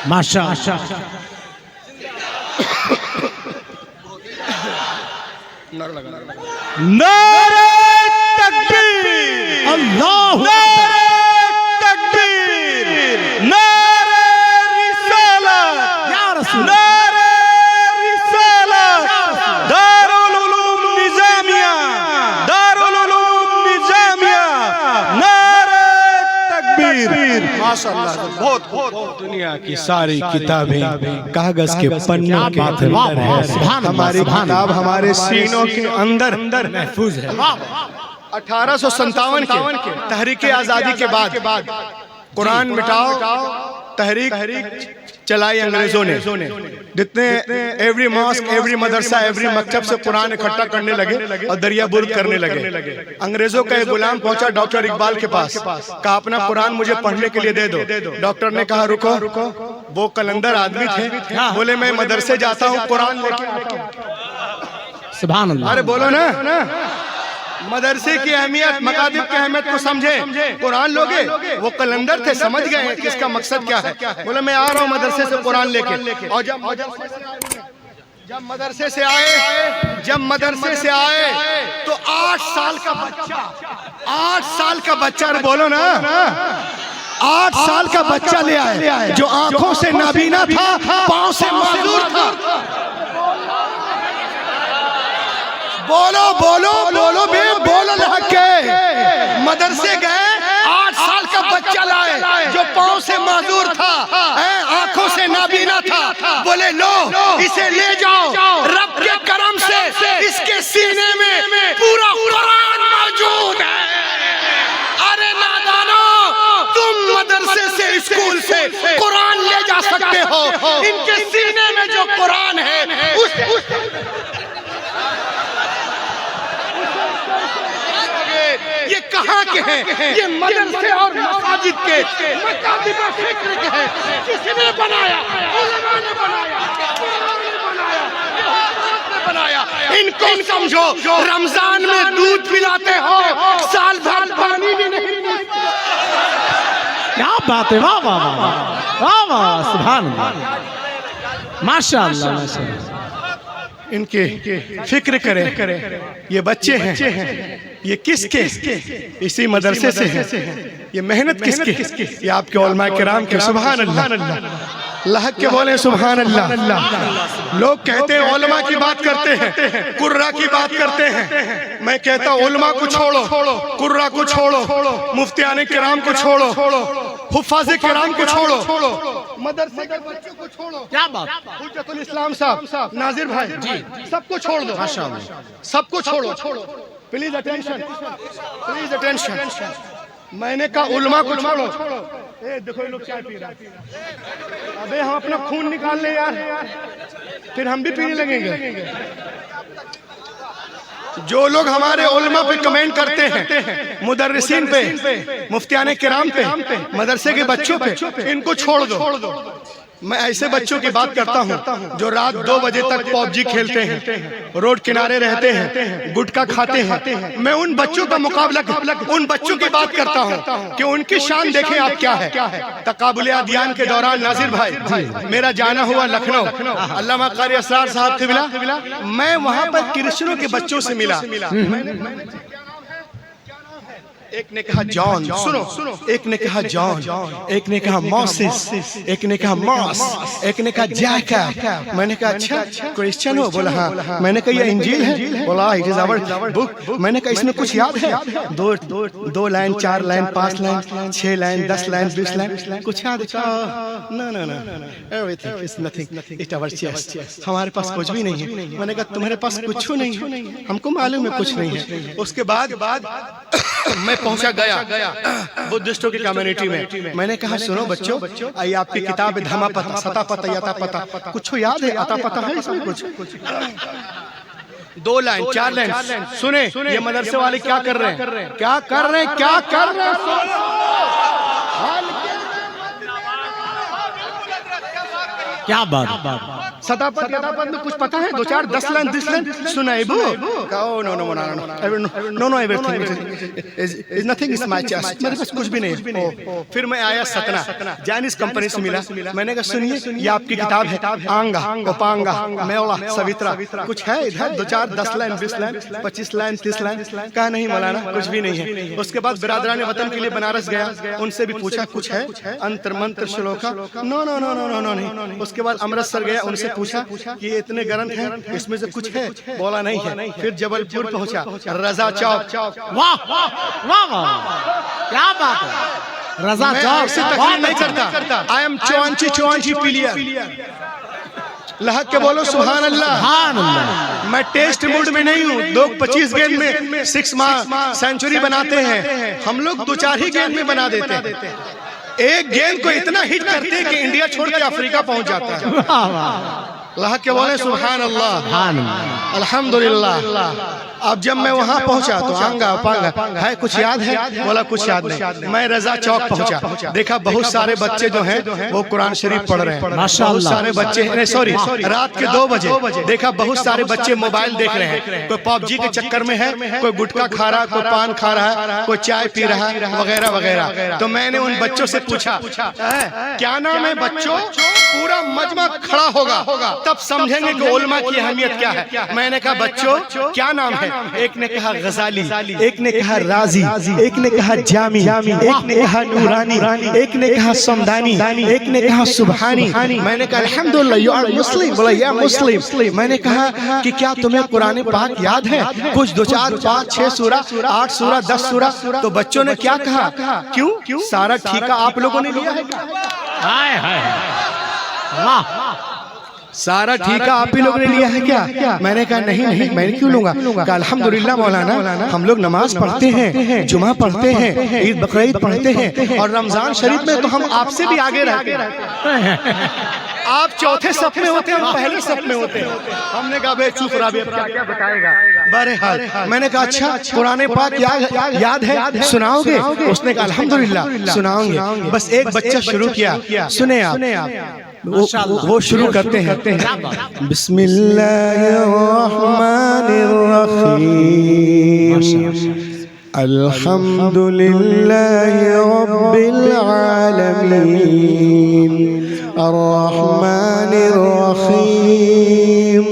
माशा नारे तकबीर, अल्लाह तकबीर, नारे रिसालत, या रसूल, नारे रिसालत, दारुल उलूम निजामिया, नारे तकबीर। माशाअल्लाह, बहुत दुनिया की सारी किताबें कागज के पन्नों के अंदर है। हमारी किताब हमारे सीनों के अंदर महफूज है। 1857 के तहरीक आजादी के बाद कुरान मिटाओ तहरीक चलाई अंग्रेजों ने। जितने एवरी मॉस्क, एवरी मदरसा, एवरी मकतब से कुरान इकट्ठा करने लगे और दरिया बुर्द करने लगे। अंग्रेजों का एक गुलाम पहुंचा डॉक्टर इकबाल के पास, कहा अपना कुरान मुझे पढ़ने के लिए दे दो। डॉक्टर ने कहा रुको। वो कलंदर आदमी थे, बोले मैं मदरसे जाता हूँ, कुरान लेके आता हूँ। सुभान अल्लाह। अरे बोलो ना, मदरसे की अहमियत, मकादिब की अहमियत को समझे, कुरान लोगे। वो कलंदर थे, समझ गए कि इसका मकसद क्या है। बोले मैं आ रहा हूँ मदरसे से कुरान लेके। और जब मदरसे से आए तो 8 साल का बच्चा, 8 साल का बच्चा, अरे बोलो ना, 8 साल का बच्चा ले आए जो आंखों से नाबीना था, पांव से माजूर था। बोलो बोलो बोलो बे, बोलो लहके। मदरसे गए, 8 साल का बच्चा लाए जो पांव से माजूर था, आंखों से नाबीना था। बोले लो इसे ले जाओ, रब के करम से इसके सीने में पूरा कुरान मौजूद है। अरे नादानो, तुम मदरसे से, स्कूल से कुरान ले जा सकते हो, इनके सीने में जो कुरान है ये कहाँ के हैं? ये मदरसे और मसाजिद के मकादिब फिक्र के हैं। किसने बनाया? उलमा ने बनाया, बनाया। इनको समझो, रमजान में दूध पिलाते हो, साल भर पानी भी नहीं मिलता। क्या बात है, वाह वाह वाह वाह वाह, सुभान अल्लाह, माशाअल्लाह माशाअल्लाह। इनके फिक्र करें। ये बच्चे हैं, ये किसके? इसी मदरसे से हैं। ये मेहनत किसकी? ये आपके उलमा किराम के। सुभान अल्लाह, लहक के बोले सुभान अल्लाह। लोग कहते हैं उलमा की बात करते हैं, कुर्रा की बात करते हैं। मैं कहता हूँ उलमा को छोड़ो, कुर्रा को छोड़ो, मुफ्तियाने किराम को छोड़ो, हुफ्फाज़े किराम को छोड़ो, मदरसे के बच्चों को छोड़ो। क्या बात, हुज्जतुल इस्लाम साहब, नाजिर भाई जी, सबको छोड़ दो, माशाअल्लाह, सबको छोड़ो। Please attention, please attention. मैंने कहा उलमा को छोड़ो। ए देखो ये लोग चाय पी रहा है। अबे हम अपना खून निकाल ले यार, फिर हम भी पीने लगेंगे। जो लोग हमारे उलमा पे कमेंट करते हैं, मुदर्रिसीन पे, मुफ्तियाने किराम पे, मदरसे के बच्चों पे, इनको छोड़ दो। मैं ऐसे बच्चों की बात करता हूँ जो रात 2 बजे तक पबजी खेलते हैं, रोड किनारे रहते हैं, गुटखा खाते हैं। मैं उन बच्चों का मुकाबला, उन बच्चों की बात करता हूँ कि उनकी शान देखें आप क्या है। तकाबुल अदियान के दौरान नाजिर भाई, मेरा जाना हुआ लखनऊ, अल्लामा कारी असरार साहब थे मिला, मैं वहाँ पर क्रिश्चियनों के बच्चों से मिला। एक ने कहा जॉन, सुनो, एक ने कहा जॉन, एक ने कहा मॉसिस, एक ने कहा मॉस, एक ने कहा जैकब। मैंने कहा अच्छा क्रिश्चियन हो? बोला हाँ। मैंने कहा ये इंजील है? बोला इट इज आवर बुक। मैंने कहा इसमें कुछ याद है? 2 line, 4 line, 5 line, 6 line, 10 line, 20 line, कुछ याद? No, everything is nothing, it our chest. हमारे पास कुछ भी नहीं है। मैंने कहा तुम्हारे पास कुछ नहीं है? हमको मालूम है कुछ नहीं है। उसके बाद मैं पहुंचा गया बुद्धिस्टों की कम्युनिटी में। मैंने कहा सुनो बच्चों, आई आपकी किताब है धमा पता, सता पता, यता पता, कुछ याद है? अता पता है इसमें कुछ? 2 लाइन, 4 लाइन। सुने ये मदरसे वाले क्या कर रहे हैं, क्या कर रहे हैं? क्या बात, सतापत यतापत में कुछ पता है? 2, 4, 10 लाइन, 20 लाइन सुनाए बो। No, everything is nothing is my chest. मेरे पास कुछ भी नहीं है। फिर मैं आया सतना, जैनिस कंपनी से मिला। मैंने कहा सुनिए ये आपकी किताब है, आंगा, उपांगा, मेवला, सवित्रा, कुछ है इधर? 2, 4, 10 लाइन, 20 लाइन, 25 लाइन, 30 लाइन। कहा नहीं मौलाना कुछ भी नहीं है। उसके बाद बिरादरान वतन के लिए बनारस गया, उनसे भी पूछा कुछ है? अंतर मंत्र श्लोका? नो, नहीं। उसके बाद अमृतसर गया, उनसे पूछा कि ये इतने ग्रंथ हैं, इसमें से कुछ है? बोला नहीं है। फिर जबलपुर पहुंचा, रजा चौक। वाह वाह वाह, क्या बात है, रजा चौक से तकलीफ नहीं करता। I am चौंची player. लहक के बोलो सुभान अल्लाह। मैं टेस्ट मूड में नहीं हूँ। लोग 25 गेंद में 6 सेंचुरी बनाते हैं, हम लोग 2-4 ही गेंद में बना देते हैं। एक गेंद को इतना हिट करते हैं कि इंडिया छोड़ के अफ्रीका पहुंच जाता है। अल्लाह के बोले सुभान अल्लाह अल्हम्दुलिल्लाह। अब जब मैं वहां पहुंचा तो आंगा पांगा है, कुछ याद है? बोला कुछ याद नहीं। मैं रजा चौक पहुंचा, देखा बहुत सारे बच्चे जो हैं वो कुरान शरीफ पढ़ रहे हैं। बहुत सारे बच्चे, सॉरी रात के 2 बजे देखा बहुत सारे बच्चे मोबाइल देख रहे हैं। कोई पबजी के चक्कर में है, कोई गुटखा खा रहा, कोई पान खा रहा है, कोई चाय पी रहा है, वगैरह वगैरह। तो मैंने उन बच्चों से पूछा क्या नाम है बच्चों? पूरा मजमा खड़ा होगा तब समझेंगे कि उलमा की अहमियत क्या है। मैंने कहा बच्चों क्या नाम है? एक ने कहा गजाली, एक ने कहा राजी, एक ने कहा जामी, एक ने कहा नूरानी, एक ने कहा समदानी, एक ने कहा सुबहानी। मैंने कहा अल्हम्दुलिल्लाह यू आर मुस्लिम। बोला या मुस्लिम। मैंने कहा कि क्या तुम्हें कुरान पाक याद है? कुछ 2 4 5 6 सूरा, 8 सूरा, 10 सूरा। तो बच्चों ने क्या कहा? क्यों सारा ठीका आप लोगों ने लिया है? हाय हाय वाह, सारा ठीका आप ही लोगों ने लिया है क्या? मैंने कहा नहीं मैं क्यों लूंगा? कहा अल्हम्दुलिल्लाह मौलाना, हम लोग नमाज पढ़ते हैं, जुमा पढ़ते हैं, ईद बकरीद पढ़ते हैं, और रमजान शरीफ में तो हम आपसे भी आगे रहते हैं। आप चौथे सफ में होते हैं, हम पहले सफ में होते हैं। हमने कहा बे चुप रहा, क्या बताएगा? बहरहाल मैंने कहा अच्छा कुरान पाक याद है, सुनाओगे? उसने कहा अल्हम्दुलिल्लाह सुनाओगे। बस एक बच्चा शुरू किया, सुने आप वो शुरू करते हैं बिस्मिल्लाहिर्रहमानिर्रहीम अल्हम्दुलिल्लाहि रब्बिल आलमीन अर्रहमानिर्रहीम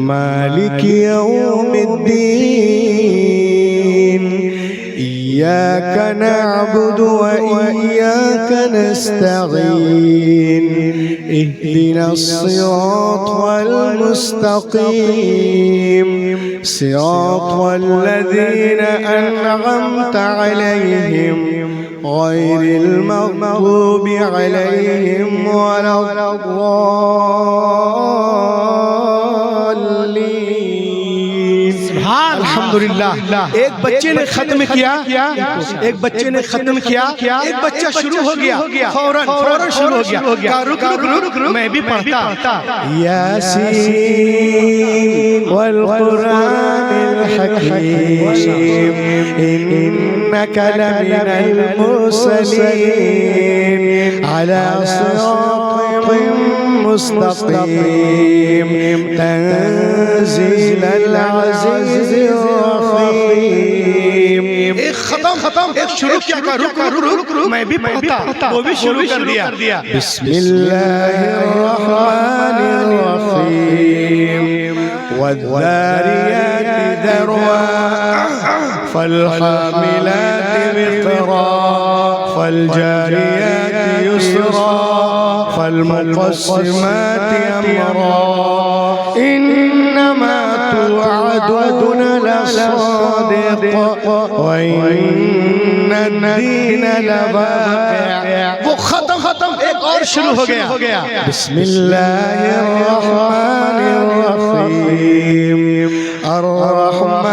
मालिकि यौमिद्दीन इय्याका नअबुदु व इय्याका नस्तईन इहदिना सिरातल मुस्तकीम सिरातल लज़ीना अनअमता अलैहिम गैरिल मग़दूबि अलैहिम वलद्दाल्लीन। अल्हम्दुलिल्लाह। एक बच्चे ने खत्म किया, एक बच्चे ने खत्म किया, एक बच्चा शुरू हो गया, फौरन शुरू हो गया। रुक मैं भी पढ़ता। यासीन वल कुरानिल हकीम इन्नका लमिनल मुरसलीन अला सिरातिन मुस्तकीम तंजीलल अज़ीज़िर रहीम। एक खत्म एक शुरू किया, रुक मैं भी पढ़ता, वो भी शुरू कर दिया। बिस्मिल्लाहिर्रहमानिर्रहीम वज़्ज़ारियाति ज़रवा फल्हामिलाति विक़रा फल्जारियाति युस्रा फल्मुक़स्सिमाति अमरा इन्नमा तुअदून लसादिक़ व इन्नद्दीन लवाक़िअ। वो खत्म एक और शुरू हो गया। बिस्मिल्लाहिर्रहमानिर्रहीम अर्रहमान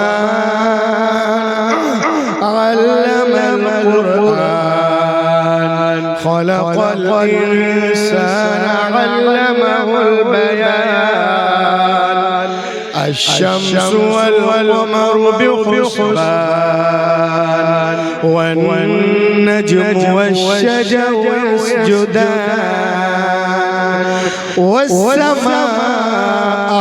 अल्लमल कुरआन खलक़ल इंसान अल्लमहुल बयान अश-शम्सु वल क़मरु बिहुस्बान वन-नज्मु वश-शजरु यस्जुदान वस-समाअ रफ़अहा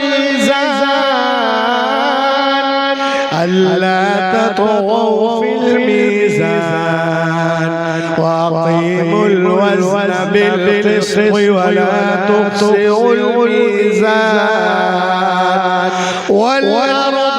मीज़ान अल्ला ततग़ौ फ़िल मीज़ान वअक़ीमुल वज़न बिल-क़िस्ति वला तुख़सिरुल मीज़ान वल-अर्ज़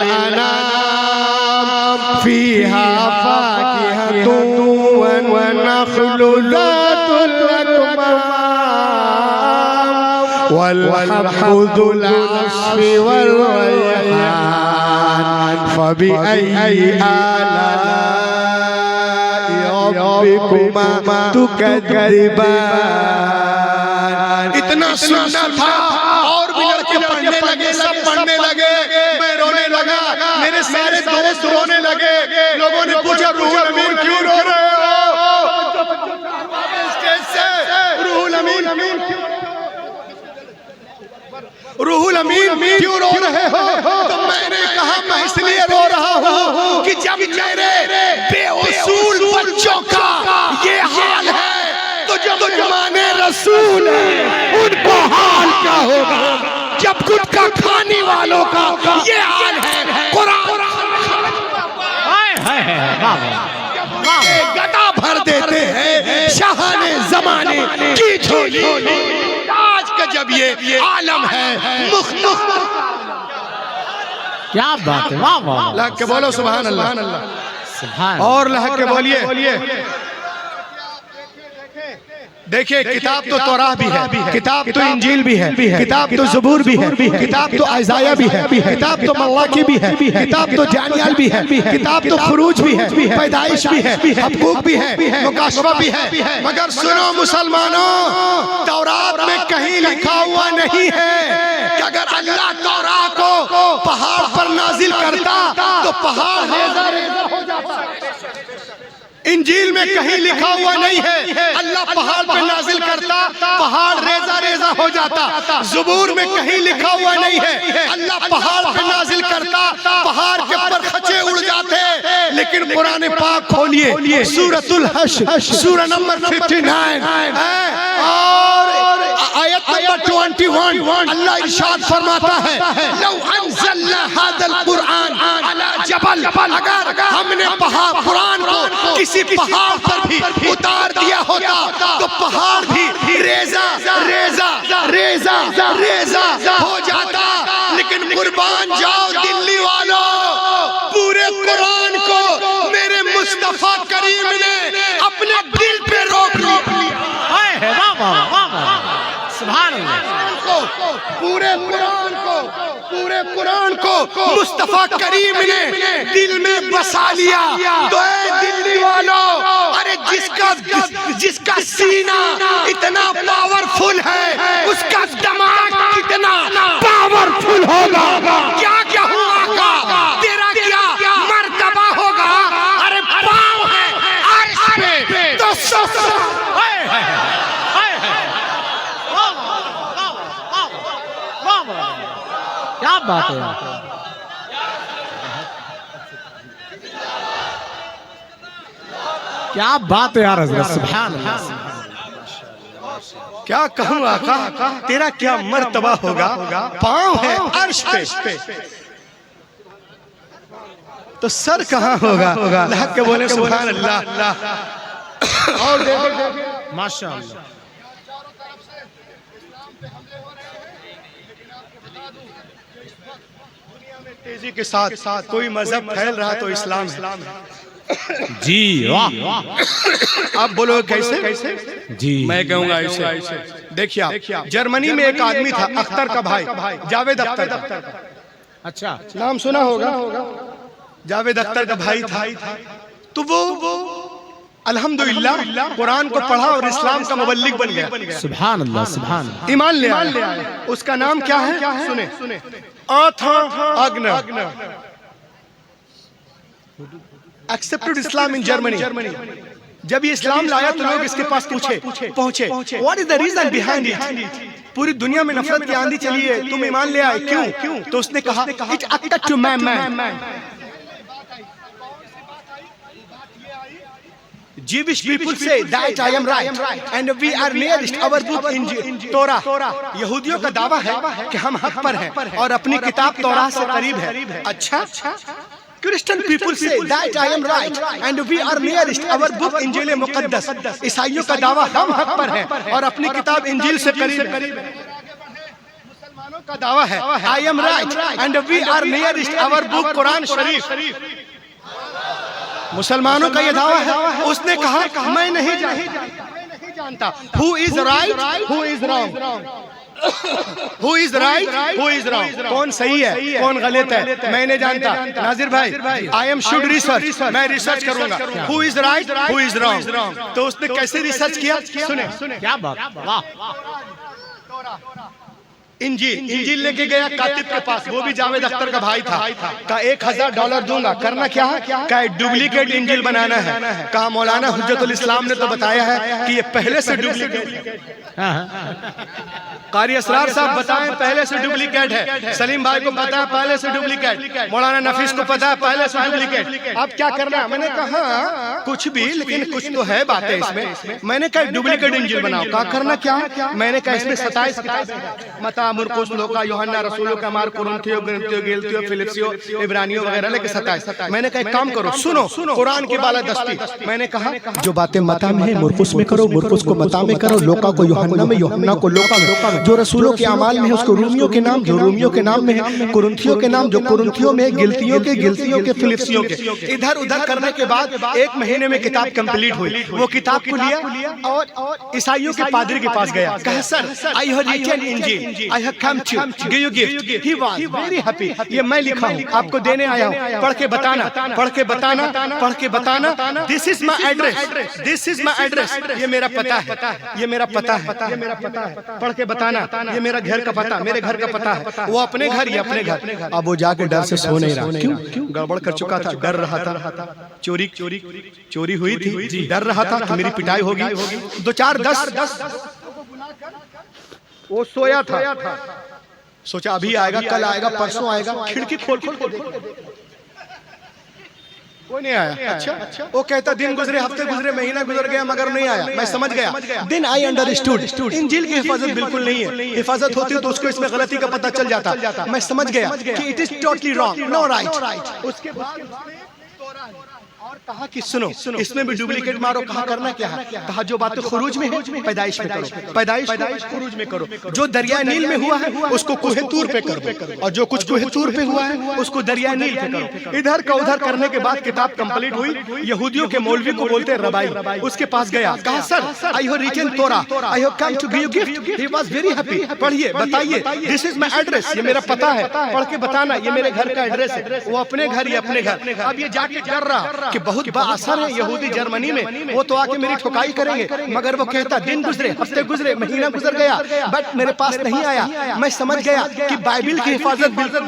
लिल-अनाम फ़ीहा फ़ाकिहतुन वन-नख़्लु ज़ातुल अकमाम वल-हब्बु ज़ुल अस्फ़ि वल-रय्हान फ़बिअय्यि आलाइ रब्बिकुमा तुकज़्ज़िबान। इतना सुनना था और भी लड़के पढ़ने लगे, सब पढ़ने लगे। मैं रोने लगा, मेरे सारे दोस्त रोने लगे। लोगों ने पूछा रूहुल अमीन क्यों रो रहे हो? स्टेज से रूहुल अमीन रूहुल अमीन क्यों रो रहे हो? तो मैंने कहा मैं इसलिए रो रहा हूँ कि जब मेरे बेउसूल बच्चों का ये हाल है तो जो माने रसूल है उनको हाल क्या होगा? जब खुद का खाने वालों का ये हाल है। कुरान गदा भर देते हैं शाहाने जमाने की झोली। आज का जब ये आलम है मुख्तलिफ। क्या बात है, वाह वाह। लहक के बोलो सुभान अल्लाह। सुभान और लहक के बोलिए। देखिए किताब तो तौराह भी है, किताब तो इंजील भी है, किताब तो ज़बूर भी है, किताब तो अज़ाया भी है, किताब तो मलाकी भी है, किताब तो जानियाल भी है, किताब तो खुरूज भी है, पैदाइश भी है, हक़ूक़ भी है, मुकाशफा भी है। मगर सुनो मुसलमानों, तौरात में कहीं लिखा हुआ नहीं है कि अगर अल्लाह तौरात को पहाड़ पर नाजिल करता तो पहाड़ रेज़ा रेज़ा हो जाता। इंजील में कहीं लिखा हुआ नहीं है अल्लाह पहाड़ पे नाजिल करता पहाड़ रेजा रेजा हो जाता। ज़बूर में कहीं लिखा हुआ नहीं है अल्लाह पहाड़ पे नाजिल करता पहाड़ के ऊपर खचे उड़ जाते। लेकिन कुरान पाक खोलिए सूरतुल हश्र सूरा नंबर 59 और आयत नंबर 21 अल्लाह इरशाद फरमाता है लौ अंज़लना हाज़ल कुरान अला जबल, अगर हमने कुरान को किसी पहाड़ पर भी उतार दिया होता तो पहाड़ भी रेजा रेजा रेजा रेजा हो जाता। लेकिन कुर्बान जाओ दिल्ली वालों, पूरे कुरान को मेरे मुस्तफा करीम ने अपने दिल पे रोक लिया। सुभान अल्लाह। पूरे कुरान को मुस्तफा करीम ने दिल में बसा लिया। तो दिल्ली वालों, अरे जिसका सीना इतना पावरफुल है उसका दिमाग कितना पावरफुल होगा। क्या क्या हुआ का तेरा क्या मर्तबा होगा? अरे पाँव है अर्श पे तो क्या बात है, क्या बात है यार हज़रत। सुभान अल्लाह। क्या कहूँ आका, तेरा क्या मर्तबा होगा? पाँव है अर्श पे तो सर कहाँ होगा? लहक के बोले सुभान अल्लाह। और देखो माशाअल्लाह। तेजी के साथ कोई मजहब फैल रहा तो इस्लाम है। जी वाह। अब बोलो कैसे? जी मैं कहूँगा ऐसे। देखिए जर्मनी में एक आदमी था अख्तर का भाई, जावेद अख्तर। अच्छा, नाम सुना होगा। जावेद अख्तर का भाई था। तो वो अल्हम्दुलिल्लाह कुरान को पढ़ा और इस्लाम का मुबल्लिग बन गया। सुभान अल्लाह, सुभान अल्लाह। ईमान ले आया। उसका नाम क्या है? सुने एक्सेप्टेड इस्लाम इन जर्मनी। जब ये इस्लाम लाया तो लोग इसके पास पहुंचे what is the reason behind it? पूरी दुनिया में नफरत की आंधी चली है, तुम ईमान ले आए क्यों? तो उसने कहा it attacked to man. Jewish people say that I am right and we are nearest our book in Torah। यहूदियों का दावा है कि हम हक पर हैं और अपनी किताब तौराह से करीब है। अच्छा, Christian people say that I am right and we are nearest our book इंजील मुक़द्दस। ईसाइयों का दावा हम हक पर हैं और अपनी किताब इंजील से करीब है। मुसलमानों का दावा है I am right and we are nearest our book Quran शरीफ। मुसलमानों का ये दावा है। उसने कहा मैं नहीं जानता who is right who is wrong, who is right who is wrong, कौन सही है कौन गलत है मैं नहीं जानता। नाजिर भाई I am should research, मैं रिसर्च करूंगा who is right who is wrong। तो उसने कैसे रिसर्च किया? सुने क्या बात, वाह। इंजील लेके गया कातिब के पास, वो भी जावेद अख्तर का भाई था। कहा $1000 दूंगा, करना क्या है? कहा डुप्लीकेट इंजील बनाना है। कहा मौलाना हुज्जतुल इस्लाम ने तो बताया है कि ये पहले से डुप्लीकेट। कारी असरार साहब बताएं पहले से डुप्लीकेट है। सलीम भाई को पता है पहले से डुप्लीकेट, मौलाना नफीस को पता है पहले से डुप्लीकेट। अब क्या करना है? मैंने कहा कुछ भी, लेकिन कुछ तो है बातें इसमें। मैंने कहा डुप्लीकेट इंजील बनाओ। कहा करना क्या है? मैंने कहा इसमें 27 किताबें, मता, मुरकुस, लूका, यूहन्ना, रसूलों का, मार, कुरिन्थियों, गलतियों, गेलतियों, फिलिप्सियों, इब्रानियों वगैरह लेके 27। मैंने कहा एक काम करो, सुनो कुरान की बालादस्ती। मैंने कहा जो बातें मता में है मुरकुस में करो, मुरकुस को मता में करो, लूका को यूहन्ना में, यूहन्ना को लूका में, जो रसूलों के अमाल में है उसको रूमियों के नाम, जो रूमियों के नाम में है, कुरिन्थियों के नाम, जो कुरिन्थियों में, गिलतियों के, फिलिप्सियों के। इधर उधर करने के बाद 1 महीने में किताब कंप्लीट हुई। वो किताब को लिया और ईसाइयों के पादरी के पास गया। कहा sir I have written Injil, I have come to give you gift. He was very happy. ये मैं लिखा हूँ, आपको देने आया हूँ, पढ़ के बताना, पढ़ के बताना, पढ़ के बताना। This is my address, this is my address. ये मेरा पता है, ये मेरा पता है, ये मेरा पता है, पढ़ के बताना। ये मेरा घर का पता, मेरे घर का पता है। वो अपने घर, ये अपने घर। अब वो जाके डर से सो नहीं रहा। क्यों? गड़बड़ कर चुका था, डर रहा था, चोरी हुई थी, डर रहा था कि मेरी पिटाई होगी। 2 4 10 वो सोया था, सोचा अभी आएगा, कल आएगा, परसों आएगा। खिड़की खोल खोल कोई नहीं आया। अच्छा वो कहता दिन गुजरे, हफ्ते गुजरे, महीना गुजर गया, मगर नहीं आया। मैं समझ गया। देन आई अंडरस्टूड इंजील की हिफाजत बिल्कुल नहीं है। हिफाजत होती तो उसको इसमें गलती का पता चल जाता। मैं समझ गया कि it is totally wrong, no right. उसके बाद और कहा कि सुनो इसमें भी डुप्लीकेट मारो। कहा करना क्या है? कहा जो बातें खुरूज में है पैदाइश में करो, पैदाइश खुरूज में करो। जो दरिया नील में हुआ है उसको कुहे तूर पे करो, और जो कुछ कुहे तूर पे हुआ है उसको दरिया नील पे करो। इधर का उधर करने के बाद किताब कंप्लीट हुई। यहूदियों के मौलवी को बोलते हैं रबाई, उसके पास गया। कहा sir I have written Torah, I have come to give you gift. He was very happy. पढ़िए, बताइए, दिस इज माय एड्रेस, ये मेरा पता है, पढ़ के बताना, ये मेरे घर का एड्रेस है। वो अपने घर, ये अपने घर। अब ये जाके डर रहा कि बहुत बाअसर है यहूदी जर्मनी में, वो तो आके मेरी ठुकाई करेंगे। मगर वो कहता दिन गुजरे, हफ्ते गुजरे, महीना गुजर गया, बट मेरे पास नहीं आया। मैं समझ गया कि बाइबिल की हिफाजत बिल्कुल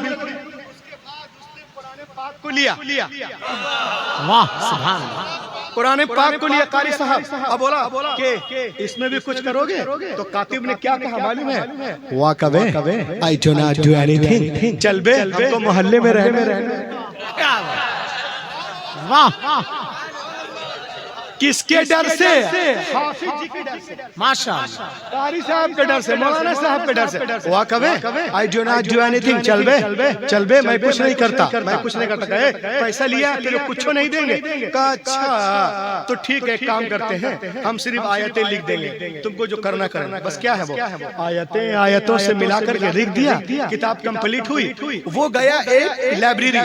को लिया। वाह सुभान अल्लाह। कुरान पाक को लिया कारी साहब। अब बोला कि इसमें भी कुछ करोगे? तो कातिब ने क्या कहा मालूम है? वाह कवे I do not do anything. चल बे हमको मोहल्ले में रहने। वाह किसके डर से? हाफिज जी के डर से, माशाअल्लाह। कारी साहब के डर से, मौलाना साहब के डर से। वाह कवे I do not do anything. चल बे मैं कुछ नहीं करता, मैं कुछ नहीं करता। कहे पैसा लिया कि कुछ नहीं देंगे? कहा अच्छा तो ठीक है, एक काम करते हैं, हम सिर्फ आयतें लिख देंगे, तुमको जो करना करना। बस क्या है वो आयतें, आयतों से मिला करके लिख दिया। किताब कंप्लीट हुई। वो गया एक लाइब्रेरी,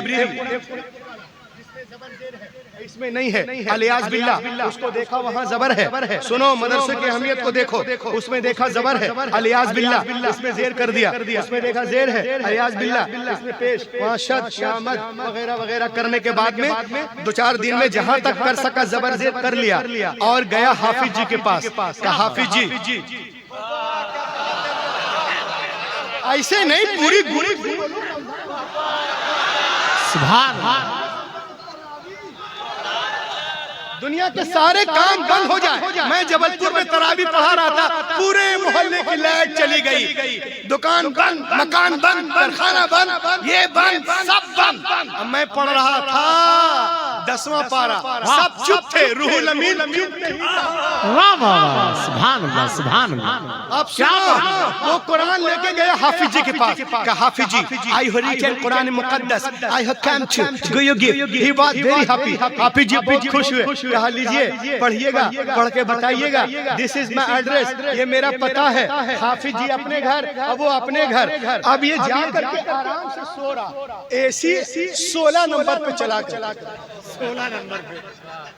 इसमें नहीं है अलियास बिल्ला। उसको देखा वहाँ जबर है। सुनो मदरसे की अहमियत को देखो, उसमें देखा जबर है अलियास बिल्ला, इसमें जेर कर दिया। उसमें देखा जेर है अलियास बिल्ला, इसमें पेश, वहाँ शद, शामद वगैरह वगैरह करने के बाद में 2 4 दिन में जहाँ तक कर सका जबर जेर कर लिया। और गया हाफिज जी के पास। कहा हाफिज जी ऐसे नहीं, पूरी सुभान दुनिया के सारे काम बंद हो जाए। मैं जबलपुर में तरावी पढ़ा रहा था, पूरे मोहल्ले की लाइट चली गई, दुकान बंद, मकान बंद, कारखाना बंद, ये बंद, सब बंद। अब मैं पढ़ रहा था 10वां पारा, सब चुप थे, रूहुल अमीन चुप थे। वाह वाह सुभान अल्लाह, सुभान अल्लाह। अब सुनो, वो कुरान लेके गए हाफिज जी के पास। कहा Hafiz ji I have written Quran मुकद्दस, I have come to give you gift. He was very happy. Hafiz ji बहुत खुश हुए। कहा लीजिए, पढ़िएगा, पढ़ के बताइएगा, दिस इज माई एड्रेस, ये मेरा पता है। हाफिज जी अपने घर, अब वो अपने घर। अब ये जा करके आराम से सो रहा, AC 16 नंबर पे चला कर। 16 नंबर पे।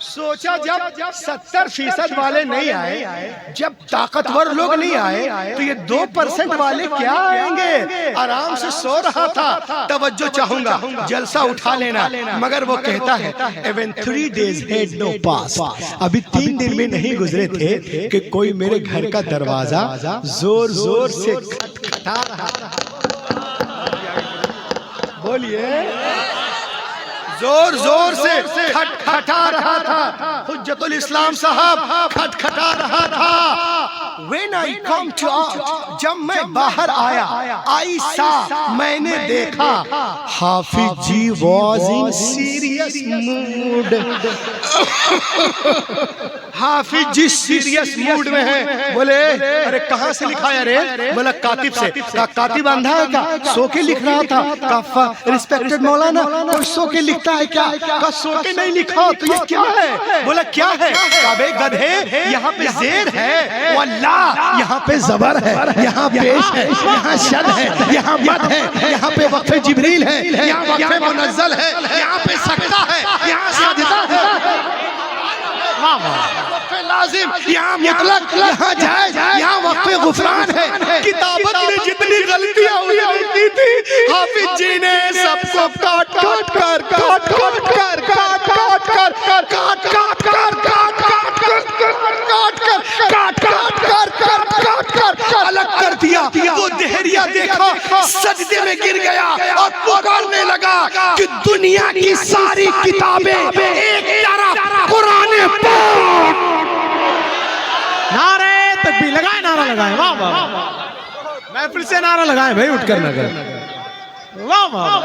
सोचा जब 70% वाले नहीं आए, जब ताकतवर लोग नहीं आए, तो ये 2% वाले क्या आएंगे। आराम से सो रहा था, तवज्जो चाहूंगा, जलसा उठा लेना, मगर वो कहता है even 3 days had no passed, अभी 3 दिन भी नहीं गुजरे थे कि कोई मेरे घर का दरवाजा जोर जोर से खटखटा रहा था। बोलिए, जोर जोर से खटखटा रहा था। हुज्जतुल इस्लाम साहब खटखटा रहा था। When I come to out, जब मैं बाहर आया, आई सा, मैंने देखा, Hafiz ji was in serious mood। Hafiz ji serious mood में है। बोले अरे कहाँ से लिखा है रे? बोला कातिब से। कातिब अंधा है क्या? सो के लिख रहा था। काफा रिस्पेक्टेड मौलाना, कोई सो के लिखता है क्या? का सो के नहीं लिखा, तो ये क्या है? बोला क्या है? काबे गधे, यहाँ पे जेर है, वल्लाह यहाँ पे जबर है, यहाँ पेश है, यहाँ शद है, यहाँ मद है, यहाँ पे वक्फे जिब्रील है, यहाँ वक्फे मुनज़्ज़ल है, यहाँ पे सकता है, यहाँ सजदा है, वक्फे लाजिम, यहाँ मुतलक, यहाँ जायज, यहाँ वक्फे गुफरान है। किताबत में जितनी गलतियाँ हुई थी, हाफिज जी ने सबको काट काट कर काट काट कर काट काट कर काट काट काट कर काट काट कर काट काट कर अलग कर दिया। तो देहरिया देखा, सजदे में गिर गया और पुकारने लगा कि दुनिया की सारी किताबें एक तरफ, कुरान पाक। नारे तकबीर लगाए, नारा लगाए, वाह वाह। महफिल से नारा लगाए भाई, उठ कर नगर, वाह वाह,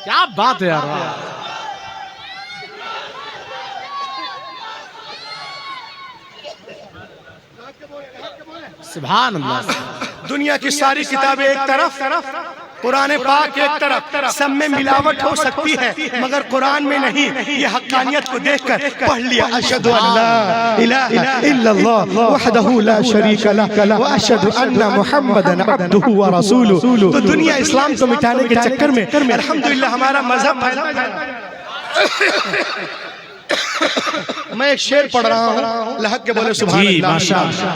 क्या बात है यार। सुभान अल्लाह। दुनिया की सारी किताबें एक तरफ, कुरान पाक एक तरफ, सब में मिलावट हो सकती है मगर कुरान में नहीं। ये हक्कानियत को देखकर पढ़ लिया, अशहदु अल्ला इलाहा इल्लल्लाह वहदहु ला शरीका लह व अशहदु अन्ना मुहम्मदन अब्दुहु व रसूलुहु। तो दुनिया इस्लाम को मिटाने के चक्कर में अल्हम्दुलिल्लाह हमारा मजहब फैलता जा। मैं एक शेर पढ़ रहा हूँ, लहक के बोले सुभान अल्लाह। माशाअल्लाह।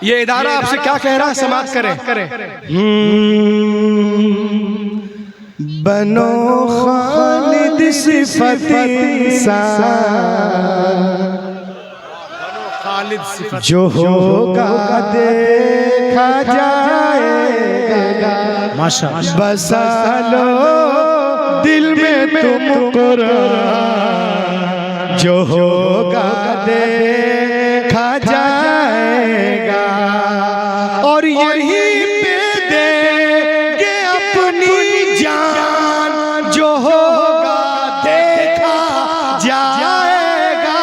ये इदारा आपसे क्या कह रहा है, समाप्त करें। बनो खालिद सिफत इंसान, जो होगा देखा जाएगा। माशाअल्लाह। बसा लो दिल में तुम कुरान, जो होगा देखा जाएगा। और यहीं पे देंगे अपनी जान, जो होगा देखा जाएगा।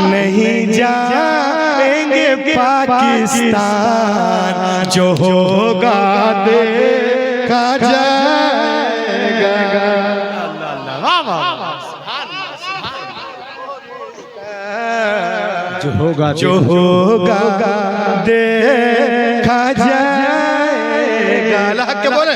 नहीं जाएंगे पाकिस्तान, जो होगा देखा जाएगा। जो होगा देखा जाएगा। अल्लाह के बोले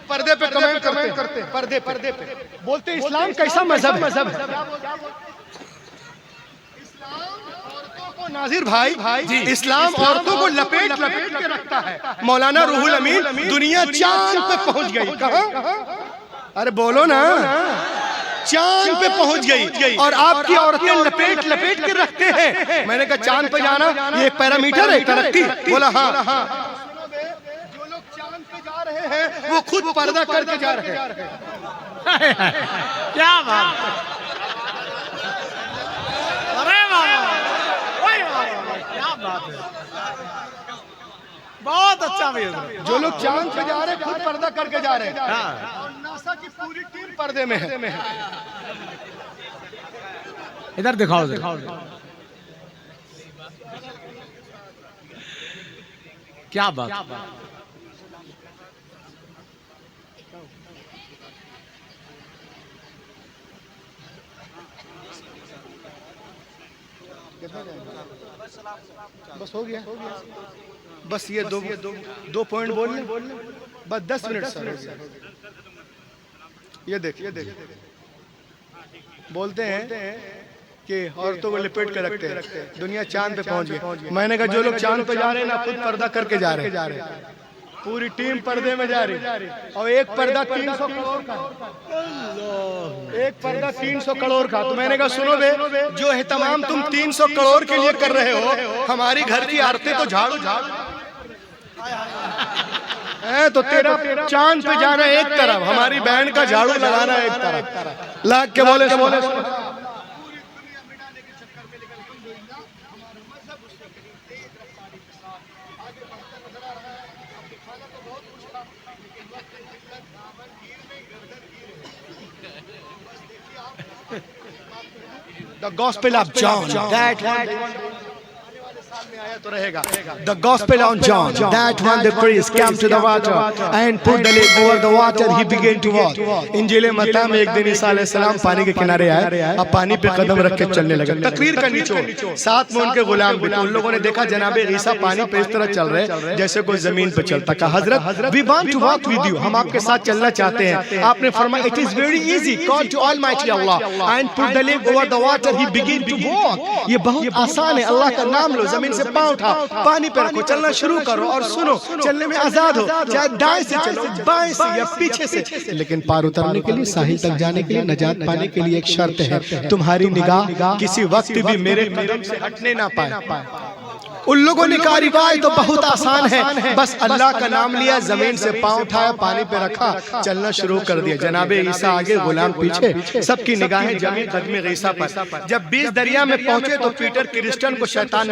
पर्दे पे कमेंट करते, पर्दे पे बोलते इस्लाम कैसा मजहब है। नाजिर भाई, इस्लाम औरतों को लपेट के रखता है। मौलाना रूहुल अमीन, दुनिया चांद पे पहुंच गई। कहां? अरे बोलो ना, चांद पे पहुंच गई और आपकी औरतें लपेट के रखते हैं। मैंने कहा चांद पे जाना ये एक पैरामीटर है तरक्की? बोला हाँ। जो लोग चांद पे जा रहे हैं वो खुद पर्दा करके जा रहे हैं। क्या बात, अरे क्या बात है, बहुत अच्छा भैया। जो लोग चांद पे जा रहे हैं खुद पर्दा करके जा रहे हैं और नासा की पूरी टीम पर्दे में है। इधर दिखाओ, क्या बात। बस हो गया, बस ये दो पॉइंट बोलने, बस 10 मिनट सर। ये देखिए बोलते हैं कि औरतों को लिपेट कर रखते हैं, दुनिया चांद पे पहुंच गई। मैंने कहा जो लोग चांद पे जा रहे हैं ना, खुद पर्दा करके जा रहे हैं, पूरी टीम पर्दे में जा रही, और एक पर्दा 300 करोड़ का, एक पर्दा 300 करोड़ का। तो मैंने कहा सुनो बे, जो है तमाम तुम 300 करोड़ के लिए कर रहे हो, हमारी घर की औरतें तो झाड़ू है, तो तेरा चांद पे जाना एक तरफ, हमारी बहन का झाड़ू लगाना एक तरफ। लाग के बोले The Gospel of John, that one तो रहेगा। The Gospel of John, that when the priest came to the water and put the leg over the water, he began to walk. इंजील मत्ता में एक दिन ईसा अलैहिस्सलाम पानी के किनारे आए, अब पानी पे कदम रख के चलने लगे। तकरीर का निचोड़, साथ में उनके गुलाम भी, तो उन लोगों ने देखा जनाबे ईसा पानी पे इस तरह चल रहे जैसे कोई जमीन पे चलता। कहा हजरत, we want to walk with you, हम आपके साथ चलना चाहते हैं। आपने फरमाया it is very easy, call to Almighty Allah and put the leg over the water, he began to walk। ये बहुत आसान है, अल्लाह का नाम लो, जमीन से पांव उठाओ, पानी पे रखो, चलना शुरू करो, और सुनो चलने में आजाद हो, चाहे दाएं से चलो, बाएं से या पीछे से। लेकिन पार उतरने के लिए, साहिल तक जाने के लिए, नजात पाने के लिए एक शर्त है, तुम्हारी निगाह किसी वक्त भी मेरे कदम से हटने ना पाए। उन लोगों ने कहा रिवायत तो बहुत आसान है, बस अल्लाह का नाम लिया, जमीन से पांव उठाया, पानी पे रखा, चलना शुरू कर दिया। जनाबे ईसा आगे, गुलाम पीछे, सबकी निगाहें जमी कदम ईसा पर। जब 20 दरिया में पहुंचे तो पीटर क्रिश्चियन को शैतान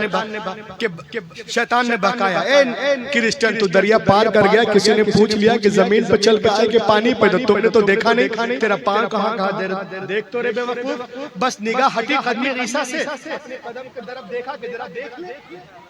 ने बहकाया, ए क्रिश्चियन तू दरिया पार कर गया, किसी ने पूछ लिया कि जमीन पर चल के आए कि पानी पे, तो तुमने तो देखा नहीं, तेरा पांव कहाँ देख तो रे बेवकूफ। बस निगाह हटी कदम ईसा से, कदम की तरफ देखा कि जरा देख ले,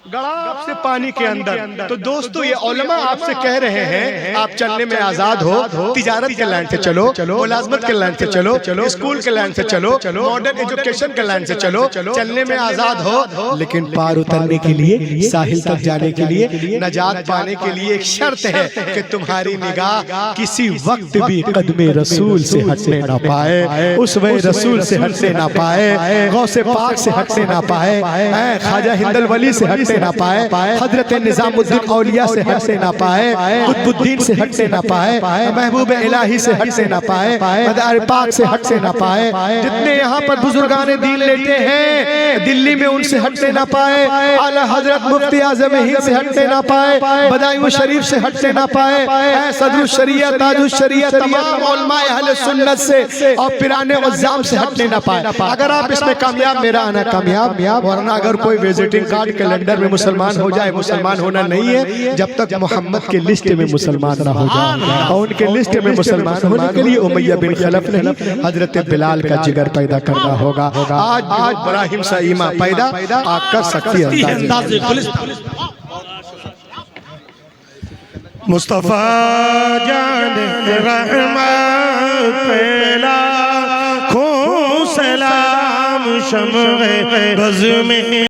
गड़ाप से पानी के अंदर। तो दोस्तों ये उलमा आपसे कह रहे हैं आप चलने में आजाद हो, तिजारत के लाइन से चलो, मुलाजमत के लाइन से चलो, स्कूल के लाइन से चलो, मॉडर्न एजुकेशन के लाइन से चलो, चलने में आजाद हो, लेकिन पार उतरने के लिए, साहिल तक जाने के लिए, नजात पाने के लिए एक शर्त है कि तुम्हारी निगाह किसी वक्त भी कदमे रसूल से हटने ना पाए, उसवे रसूल से हटने ना पाए, गौसे पाक से हटने ना पाए, ख्वाजा हिंदल वली से हटने ना पाए, हजरत निजामुद्दीन औलिया से हटने ना पाए, कुतुबुद्दीन से हटने ना पाए, महबूब इलाही से हटने ना पाए, मदार पाक से हटने ना पाए। जितने यहाँ पर बुजुर्गाने दीन लेते हैं दिल्ली में, उनसे हटने ना पाए, आला हजरत मुफ्ती आजम हिंद से हटने ना पाए, बदायूं शरीफ से हटने ना पाए, सदरुल शरिया, ताजुल शरिया, तमाम उलमाए अहले सुन्नत से और पिराने वज़ाम से हटने ना पाए। अगर आप इसमें कामयाब, मेरा आना कामयाब, वरना अगर कोई विजिटिंग कार्ड कैलेंडर में मुसलमान हो जाए, मुसलमान होना नहीं है जब तक मोहम्मद के लिस्ट में मुसलमान ना हो जाए, और उनके लिस्ट में मुसलमान होने के लिए उमैया बिन खलफ नहीं, हजरत बिलाल का जिगर पैदा करना होगा। आज इब्राहिम सा ईमा पैदा आप कर सकती है। मुस्तफा जान रहमत पेला खो सलाम शम्ह बज़ में।